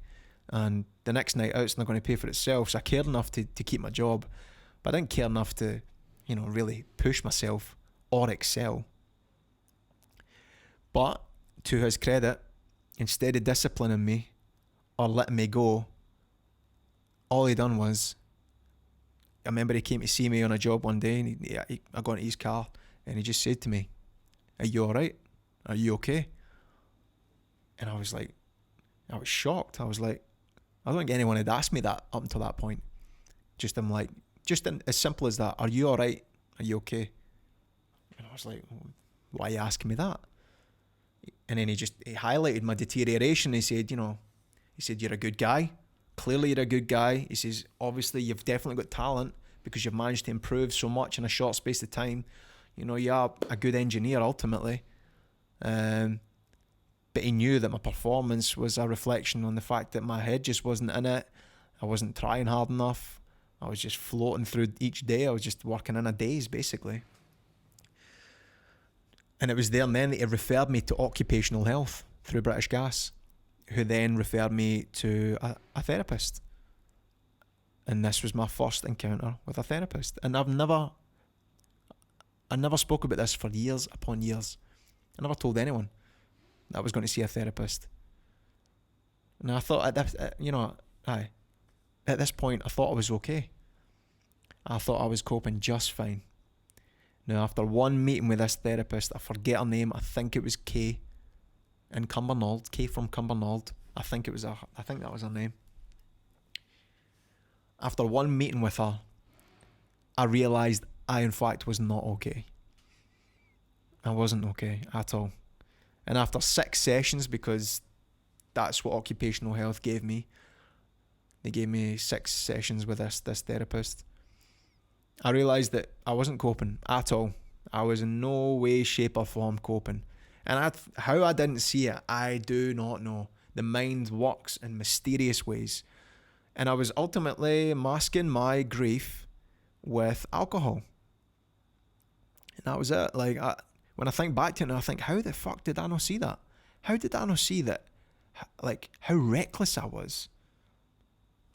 and the next night out's not going to pay for itself. So I cared enough to keep my job, but I didn't care enough to, you know, really push myself or excel. But to his credit, instead of disciplining me or letting me go, all he done was, I remember he came to see me on a job one day, and I got into his car, and he just said to me, are you alright? Are you okay? And I was shocked. I was like, I don't think anyone had asked me that up until that point. Just as simple as that. Are you alright? Are you okay? And I was like, why are you asking me that? And then he highlighted my deterioration. He said, you're a good guy. Clearly you're a good guy. He says, obviously you've definitely got talent because you've managed to improve so much in a short space of time. You know, you're a good engineer ultimately. But he knew that my performance was a reflection on the fact that my head just wasn't in it. I wasn't trying hard enough. I was just floating through each day. I was just working in a daze, basically. And it was there and then that he referred me to occupational health through British Gas, who then referred me to a therapist. And this was my first encounter with a therapist. And I never spoke about this for years upon years. I never told anyone that I was going to see a therapist. And I thought, at this point, I thought I was okay. I thought I was coping just fine. Now, after one meeting with this therapist, I forget her name, I think it was Kay from Cumbernauld. I think that was her name. After one meeting with her, I realised I in fact was not okay. I wasn't okay at all. And after 6 sessions, because that's what occupational health gave me, they gave me 6 sessions with this therapist, I realised that I wasn't coping at all. I was in no way, shape or form coping. And how I didn't see it, I do not know. The mind works in mysterious ways. And I was ultimately masking my grief with alcohol. And that was it. Like, when I think back to it, I think, how the fuck did I not see that? How did I not see that? Like, how reckless I was.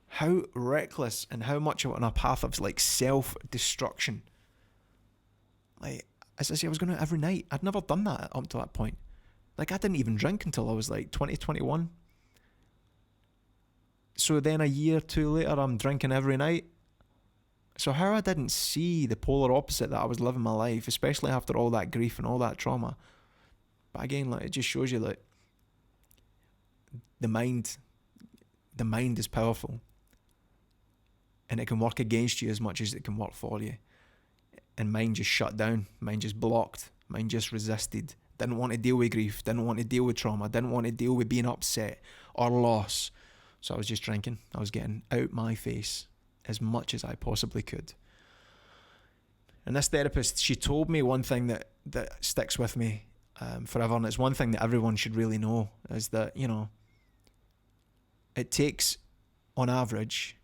How reckless and how much on a path of like self-destruction. Like, as I say, I was going out every night. I'd never done that up to that point. Like, I didn't even drink until I was like 20, 21. So then a year or two later, I'm drinking every night. So how I didn't see the polar opposite that I was living my life, especially after all that grief and all that trauma. But again, like, it just shows you, like, the mind is powerful. And it can work against you as much as it can work for you. And mine just shut down. Mine just blocked. Mine just resisted. Didn't want to deal with grief. Didn't want to deal with trauma. Didn't want to deal with being upset or loss. So I was just drinking. I was getting out my face as much as I possibly could. And this therapist, she told me one thing that sticks with me forever. And it's one thing that everyone should really know, is that, you know, it takes, on average,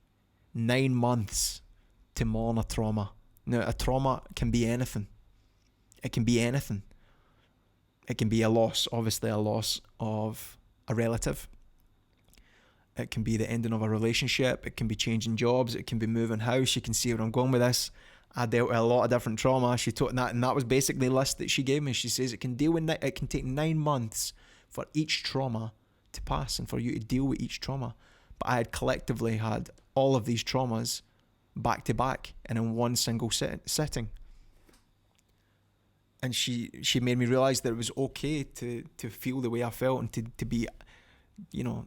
9 months to mourn a trauma. Now, a trauma can be anything. It can be anything. It can be a loss, obviously a loss of a relative. It can be the ending of a relationship. It can be changing jobs. It can be moving house. You can see where I'm going with this. I dealt with a lot of different trauma. She taught that, and that was basically the list that she gave me. She says it can take 9 months for each trauma to pass and for you to deal with each trauma. But I had collectively had all of these traumas back to back and in one single sitting. And she made me realise that it was okay to feel the way I felt and to be, you know,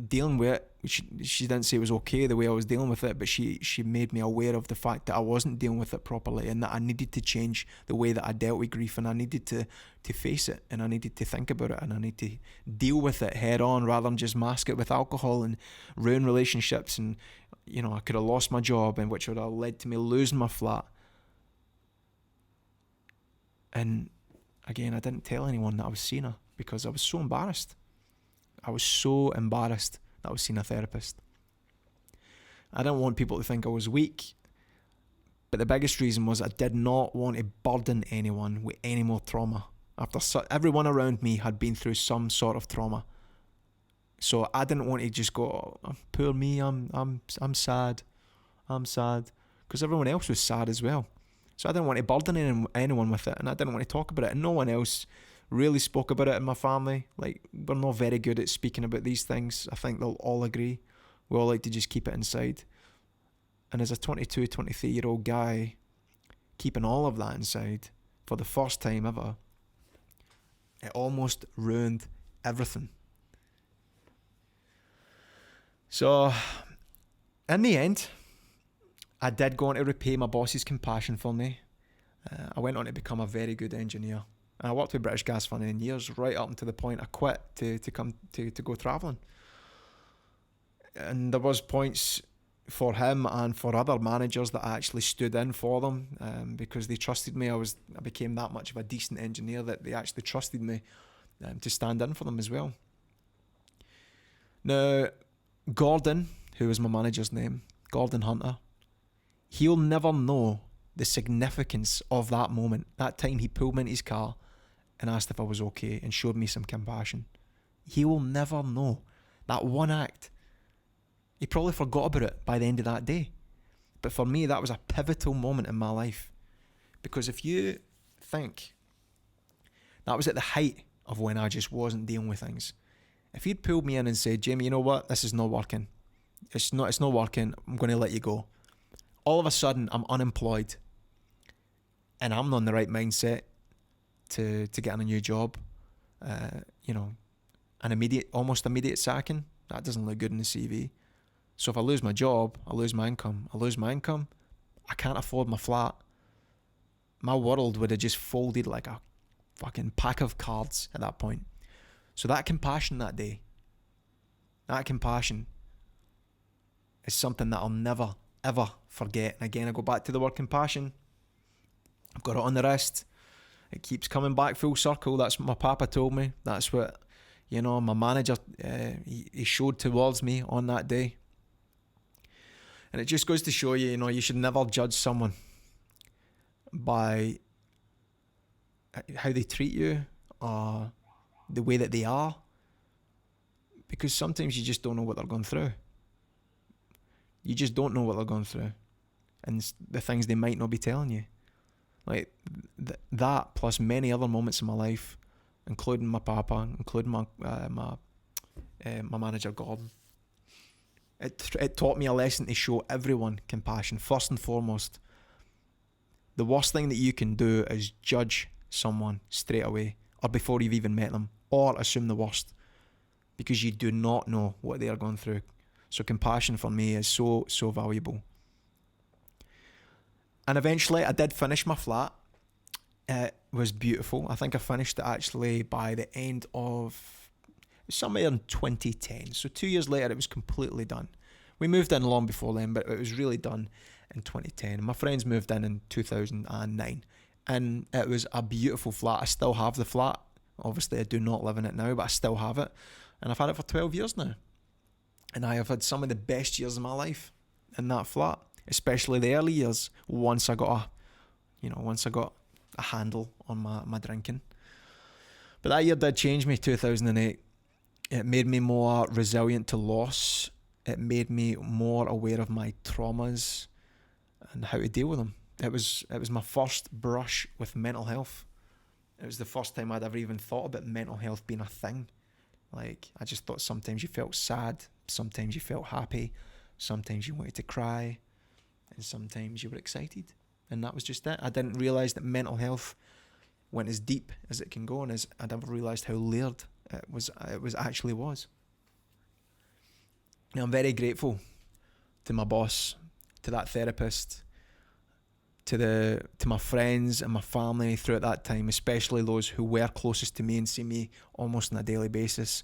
dealing with it. She didn't say it was okay the way I was dealing with it, but she made me aware of the fact that I wasn't dealing with it properly and that I needed to change the way that I dealt with grief, and I needed to face it, and I needed to think about it, and I need to deal with it head on rather than just mask it with alcohol and ruin relationships. And, you know, I could have lost my job, and which would have led to me losing my flat. And again, I didn't tell anyone that I was seeing her because I was so embarrassed. I was so embarrassed that I was seeing a therapist. I didn't want people to think I was weak, but the biggest reason was I did not want to burden anyone with any more trauma. Everyone around me had been through some sort of trauma, so I didn't want to just go, oh, poor me, I'm sad, because everyone else was sad as well. So I didn't want to burden anyone with it, and I didn't want to talk about it, and no one else really spoke about it in my family. Like, we're not very good at speaking about these things. I think they'll all agree. We all like to just keep it inside. And as a 22, 23-year-old guy, keeping all of that inside for the first time ever, it almost ruined everything. So, in the end, I did go on to repay my boss's compassion for me. I went on to become a very good engineer. I worked with British Gas for 9 years, right up until the point I quit to go travelling. And there was points for him and for other managers that I actually stood in for them because they trusted me. I became that much of a decent engineer that they actually trusted me to stand in for them as well. Now, Gordon, who was my manager's name, Gordon Hunter, he'll never know the significance of that moment. That time he pulled me into his car and asked if I was okay and showed me some compassion. He will never know that one act. He probably forgot about it by the end of that day. But for me, that was a pivotal moment in my life. Because if you think, that was at the height of when I just wasn't dealing with things. If he'd pulled me in and said, Jamie, you know what? This is not working. It's not working. I'm going to let you go. All of a sudden, I'm unemployed. And I'm not in the right mindset to get on a new job. An almost immediate sacking. That doesn't look good in the CV. So if I lose my job, I lose my income. I can't afford my flat. My world would have just folded like a fucking pack of cards at that point. So that compassion that day, that compassion is something that I'll never, ever forget. And again, I go back to the word compassion. I've got it on the wrist. It keeps coming back full circle. That's what my papa told me. That's what, my manager, he showed towards me on that day. And it just goes to show you, you should never judge someone by how they treat you or the way that they are, because sometimes you just don't know what they're going through. You just don't know what they're going through, and the things they might not be telling you. Like that, plus many other moments in my life, including my papa, including my manager Gordon. It taught me a lesson to show everyone compassion. First and foremost, the worst thing that you can do is judge someone straight away, or before you've even met them, or assume the worst, because you do not know what they are going through. So compassion for me is so valuable. And eventually I did finish my flat. It was beautiful. I think I finished it actually by the end of somewhere in 2010. So 2 years later it was completely done. We moved in long before then, but it was really done in 2010. My friends moved in 2009. And it was a beautiful flat. I still have the flat. Obviously I do not live in it now, but I still have it. And I've had it for 12 years now. And I have had some of the best years of my life in that flat, especially the early years, once I got a handle on my drinking. But that year did change me, 2008. It made me more resilient to loss. It made me more aware of my traumas and how to deal with them. It was my first brush with mental health. It was the first time I'd ever even thought about mental health being a thing. Like, I just thought sometimes you felt sad, sometimes you felt happy, sometimes you wanted to cry, and sometimes you were excited. And that was just it. I didn't realise that mental health went as deep as it can go, and as I never realised how layered it actually was. Now, I'm very grateful to my boss, to that therapist, to my friends and my family throughout that time, especially those who were closest to me and see me almost on a daily basis,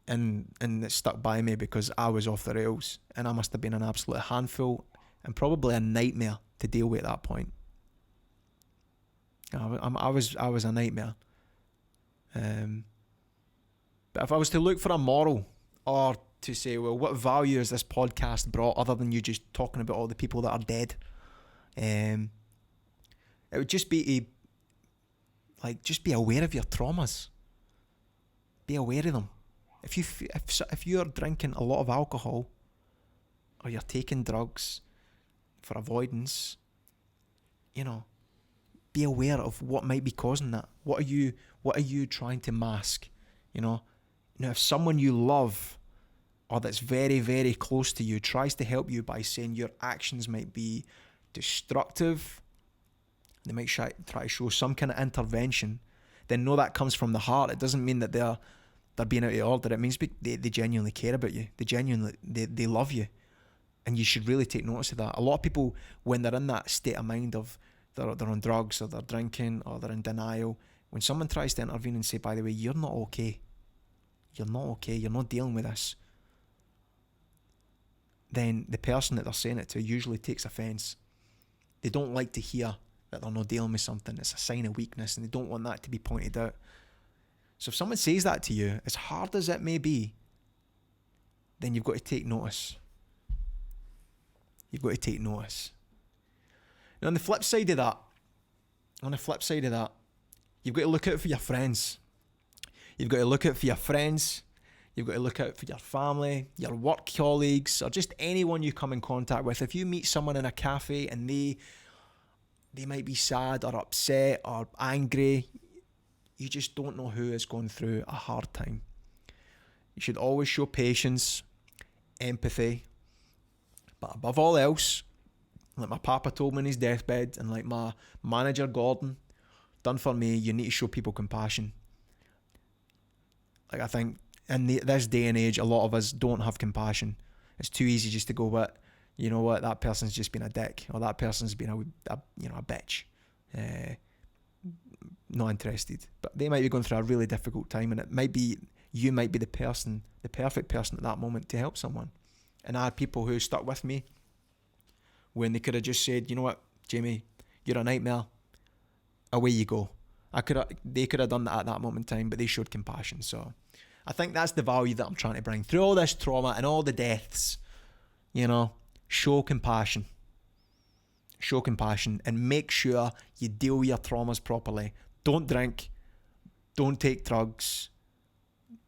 and it stuck by me because I was off the rails, and I must have been an absolute handful and probably a nightmare to deal with at that point. I was a nightmare. But if I was to look for a moral, or to say, well, what value has this podcast brought other than you just talking about all the people that are dead? It would just be just be aware of your traumas. Be aware of them. If you're drinking a lot of alcohol, or you're taking drugs for avoidance, be aware of what might be causing that. What are you trying to mask? If someone you love, or that's very, very close to you, tries to help you by saying your actions might be destructive, they might try to show some kind of intervention, then know that comes from the heart. It doesn't mean that they're being out of order. It means they genuinely care about you. They love you, and you should really take notice of that. A lot of people, when they're in that state of mind of they're on drugs, or they're drinking, or they're in denial, when someone tries to intervene and say, by the way, you're not okay, you're not dealing with this, then the person that they're saying it to usually takes offence. They don't like to hear that they're not dealing with something. It's a sign of weakness, and they don't want that to be pointed out. So if someone says that to you, as hard as it may be, then you've got to take notice. You've got to take notice. And on the flip side of that, you've got to look out for your friends. You've got to look out for your friends. You've got to look out for your family, your work colleagues, or just anyone you come in contact with. If you meet someone in a cafe and they might be sad or upset or angry, you just don't know who is going through a hard time. You should always show patience, empathy, but above all else, like my papa told me on his deathbed, and like my manager Gordon done for me, you need to show people compassion. Like, I think in this day and age, a lot of us don't have compassion. It's too easy just to go, but you know what, that person's just been a dick, or that person's been a bitch. Not interested. But they might be going through a really difficult time, and you might be the perfect person at that moment to help someone. And I had people who stuck with me when they could have just said, you know what, Jamie, you're a nightmare. Away you go. They could have done that at that moment in time, but they showed compassion. So I think that's the value that I'm trying to bring through all this trauma and all the deaths. Show compassion. Show compassion and make sure you deal with your traumas properly. Don't drink. Don't take drugs.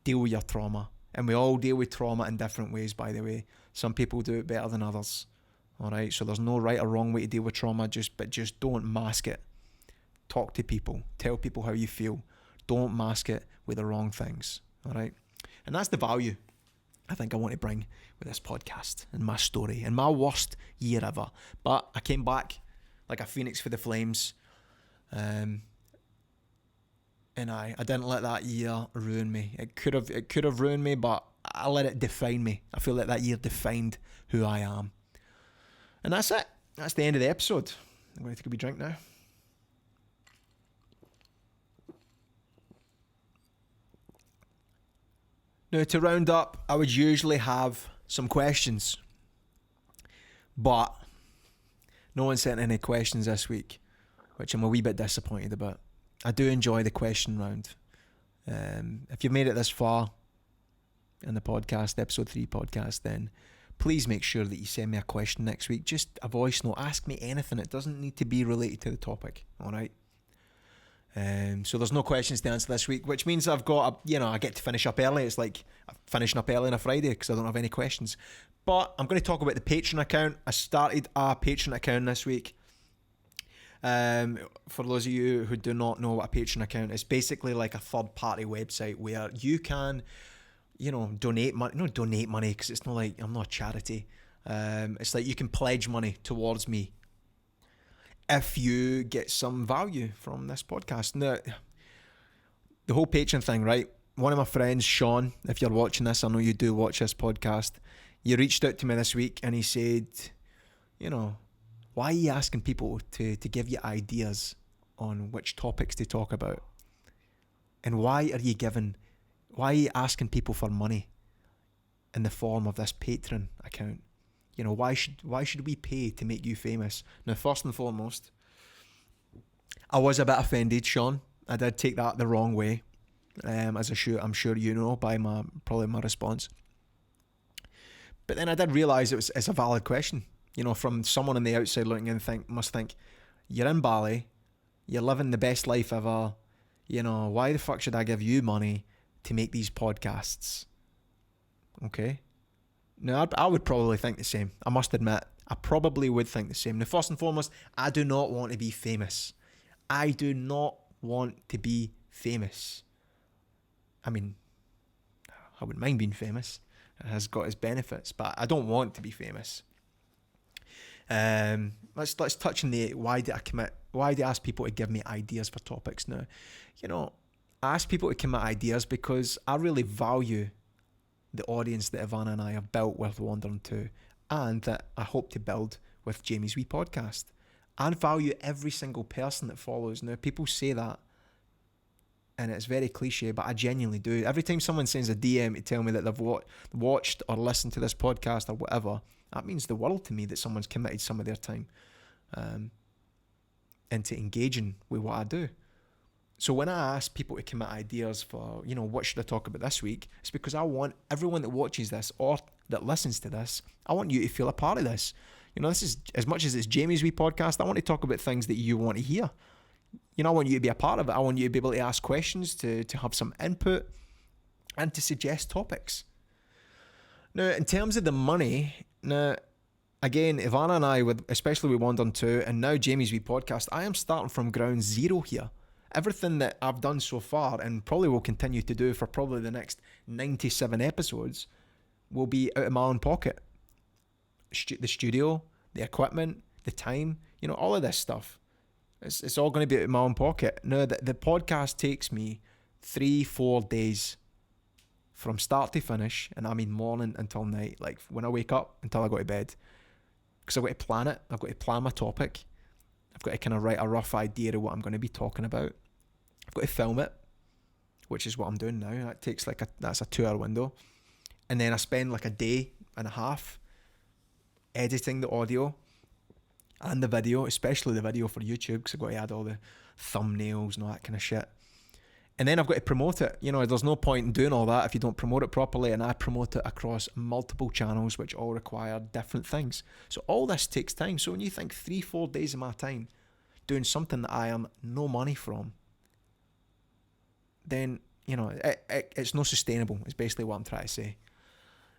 Deal with your trauma. And we all deal with trauma in different ways, by the way. Some people do it better than others. Alright, so there's no right or wrong way to deal with trauma, but just don't mask it. Talk to people. Tell people how you feel. Don't mask it with the wrong things. Alright? And that's the value I think I want to bring with this podcast and my story and my worst year ever. But I came back like a phoenix for the flames. And I didn't let that year ruin me. It could have ruined me, but I let it define me. I feel like that year defined who I am. And that's it. That's the end of the episode. I'm going to take a wee drink now. Now, to round up, I would usually have some questions, but no one sent any questions this week, which I'm a wee bit disappointed about. I do enjoy the question round. If you've made it this far in the podcast, episode 3 podcast, then please make sure that you send me a question next week. Just a voice note. Ask me anything. It doesn't need to be related to the topic. All right. So there's no questions to answer this week, which means I've got, I get to finish up early. It's like finishing up early on a Friday because I don't have any questions. But I'm going to talk about the Patreon account. I started a Patreon account this week. For those of you who do not know what a Patreon account is, basically like a third-party website where you can, donate money. Not donate money because it's not like I'm not a charity. It's like you can pledge money towards me if you get some value from this podcast. Now, the whole Patreon thing, right? One of my friends, Sean, if you're watching this, I know you do watch this podcast, he reached out to me this week and he said, why are you asking people to give you ideas on which topics to talk about? And why are you asking people for money in the form of this Patreon account? Why should we pay to make you famous? Now, first and foremost, I was a bit offended, Sean. I did take that the wrong way, as I'm sure you know by my response. But then I did realise it's a valid question. From someone on the outside looking in, must think, you're in Bali, you're living the best life ever. Why the fuck should I give you money to make these podcasts? Okay. Now, I would probably think the same. I must admit, I probably would think the same. Now, first and foremost, I do not want to be famous. I do not want to be famous. I mean, I wouldn't mind being famous. It has got its benefits, but I don't want to be famous. Let's touch on the why do I ask people to give me ideas for topics now? I ask people to commit ideas because I really value the audience that Ivana and I have built with Wandering 2 and that I hope to build with Jamie's Wee Podcast. I value every single person that follows. Now, people say that and it's very cliche, but I genuinely do. Every time someone sends a DM to tell me that they've watched or listened to this podcast or whatever, that means the world to me that someone's committed some of their time into engaging with what I do. So when I ask people to commit ideas for, what should I talk about this week, it's because I want everyone that watches this or that listens to this, I want you to feel a part of this. This is, as much as it's Jamie's Wee Podcast, I want to talk about things that you want to hear. I want you to be a part of it. I want you to be able to ask questions, to have some input, and to suggest topics. Now, in terms of the money, again, Ivana and I, especially with Wandering 2, and now Jamie's Wee Podcast, I am starting from ground zero here. Everything that I've done so far and probably will continue to do for probably the next 97 episodes will be out of my own pocket. The studio, the equipment, the time, all of this stuff. It's all going to be out of my own pocket. Now, the podcast takes me 3-4 days from start to finish, and I mean morning until night, like when I wake up until I go to bed, because I've got to plan it. I've got to plan my topic. I've got to kind of write a rough idea of what I'm going to be talking about. I've got to film it, which is what I'm doing now. That takes that's a 2-hour window. And then I spend like a day and a half editing the audio and the video, especially the video for YouTube, because I've got to add all the thumbnails and all that kind of shit. And then I've got to promote it. You know, there's no point in doing all that if you don't promote it properly, and I promote it across multiple channels, which all require different things. So all this takes time. So when you think 3-4 days of my time doing something that I earn no money from, then, you know, it's not sustainable, is basically what I'm trying to say.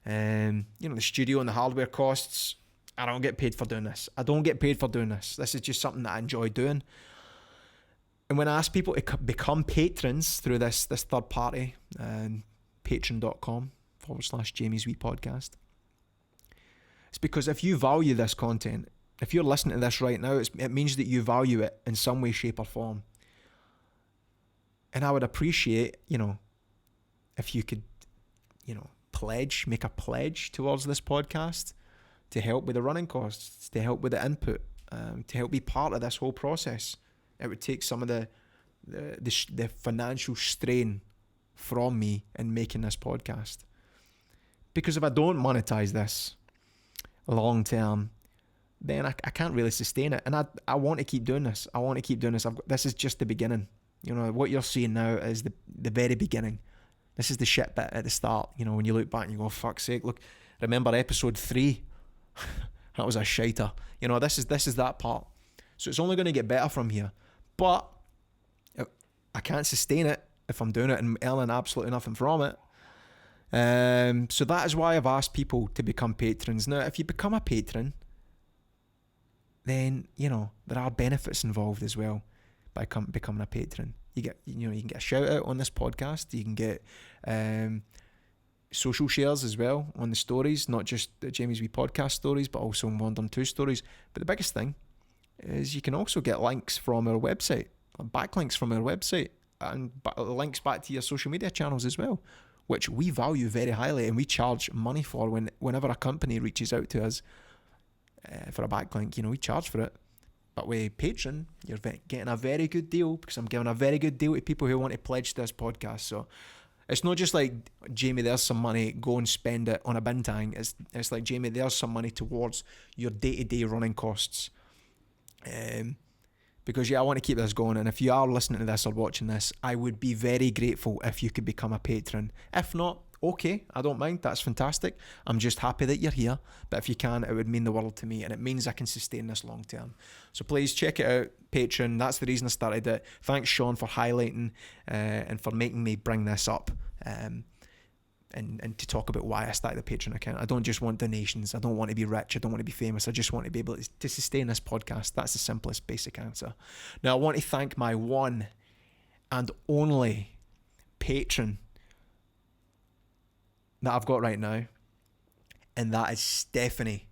You know, the studio and the hardware costs, I don't get paid for doing this. I don't get paid for doing this. This is just something that I enjoy doing. And when I ask people to become patrons through this third party, patreon.com/Jamie's Wee Podcast, it's because if you value this content, if you're listening to this right now, it means that you value it in some way, shape or form. And I would appreciate, you know, if you could, you know, make a pledge towards this podcast to help with the running costs, to help with the input, to help be part of this whole process. It would take some of the financial strain from me in making this podcast. Because if I don't monetize this long term, then I can't really sustain it. And I want to keep doing this. This is just the beginning. You know, what you're seeing now is the very beginning. This is the shit bit at the start. You know, when you look back and you go, fuck's sake, look, remember episode 3? That was a shiter. You know, this is that part. So it's only going to get better from here. But I can't sustain it if I'm doing it and earning absolutely nothing from it. So that is why I've asked people to become patrons. Now, if you become a patron, then, you know, there are benefits involved as well by becoming a patron. You can get a shout out on this podcast. You can get social shares as well on the stories, not just the Jamie's Wee Podcast stories, but also Modern 2 stories. But the biggest thing is you can also get links from our website, backlinks from our website, and links back to your social media channels as well, which we value very highly, and we charge money for whenever a company reaches out to us for a backlink. You know, we charge for it. But with Patreon, you're getting a very good deal, because I'm giving a very good deal to people who want to pledge to this podcast. So it's not just like, Jamie, there's some money, go and spend it on a bintang. It's like, Jamie, there's some money towards your day-to-day running costs. Because I want to keep this going, and if you are listening to this or watching this, I would be very grateful if you could become a patron. If not, okay, I don't mind, that's fantastic. I'm just happy that you're here, but if you can, it would mean the world to me, and it means I can sustain this long term. So please check it out, Patreon. That's the reason I started it. Thanks, Sean, for highlighting and for making me bring this up. And to talk about why I started the Patreon account. I don't just want donations. I don't want to be rich. I don't want to be famous. I just want to be able to sustain this podcast. That's the simplest, basic answer. Now, I want to thank my one and only patron that I've got right now, and that is Stephanie.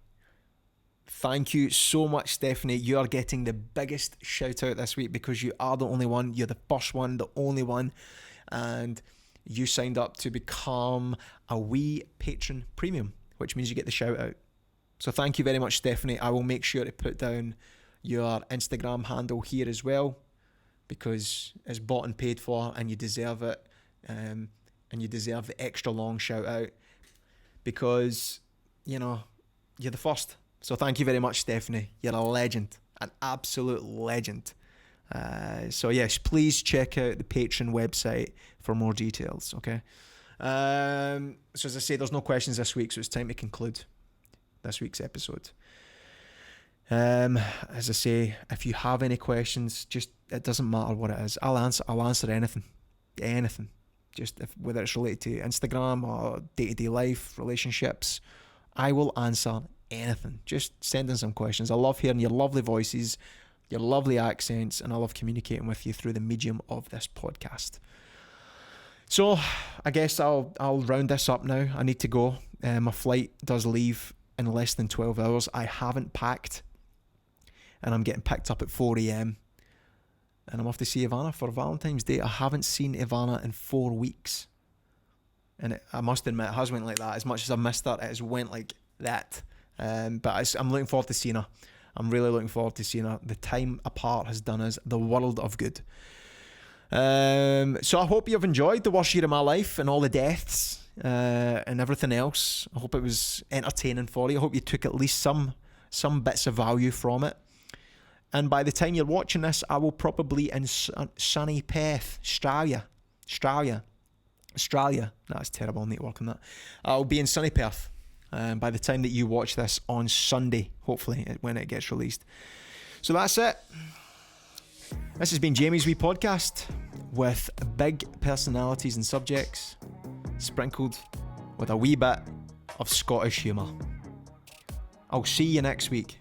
Thank you so much, Stephanie. You are getting the biggest shout out this week because you are the only one. You're the first one, the only one, and you signed up to become a wee patron premium, which means you get the shout out. So thank you very much, Stephanie. I will make sure to put down your Instagram handle here as well, because it's bought and paid for, and you deserve it. And you deserve the extra long shout out because, you know, you're the first. So thank you very much, Stephanie. You're a legend, an absolute legend. So yes, please check out the Patreon website for more details, okay? So as I say, there's no questions this week, so it's time to conclude this week's episode. As I say, if you have any questions, just, it doesn't matter what it is. I'll answer anything. Just whether it's related to Instagram or day-to-day life, relationships, I will answer anything. Just send in some questions. I love hearing your lovely voices, your lovely accents, and I love communicating with you through the medium of this podcast. So I guess I'll round this up now. I need to go. My flight does leave in less than 12 hours. I haven't packed, and I'm getting picked up at 4 a.m. and I'm off to see Ivana for Valentine's Day. I haven't seen Ivana in 4 weeks. and I must admit, it has went like that. As much as I missed her, it has went like that. But I'm looking forward to seeing her. I'm really looking forward to seeing her. The time apart has done us the world of good. So I hope you've enjoyed the worst year of my life and all the deaths and everything else. I hope it was entertaining for you. I hope you took at least some bits of value from it. And by the time you're watching this, I will probably in sunny Perth, Australia. That's terrible. I need to work on that. I'll be in sunny Perth by the time that you watch this on Sunday, hopefully, when it gets released. So that's it. This has been Jamie's Wee Podcast with big personalities and subjects, sprinkled with a wee bit of Scottish humour. I'll see you next week.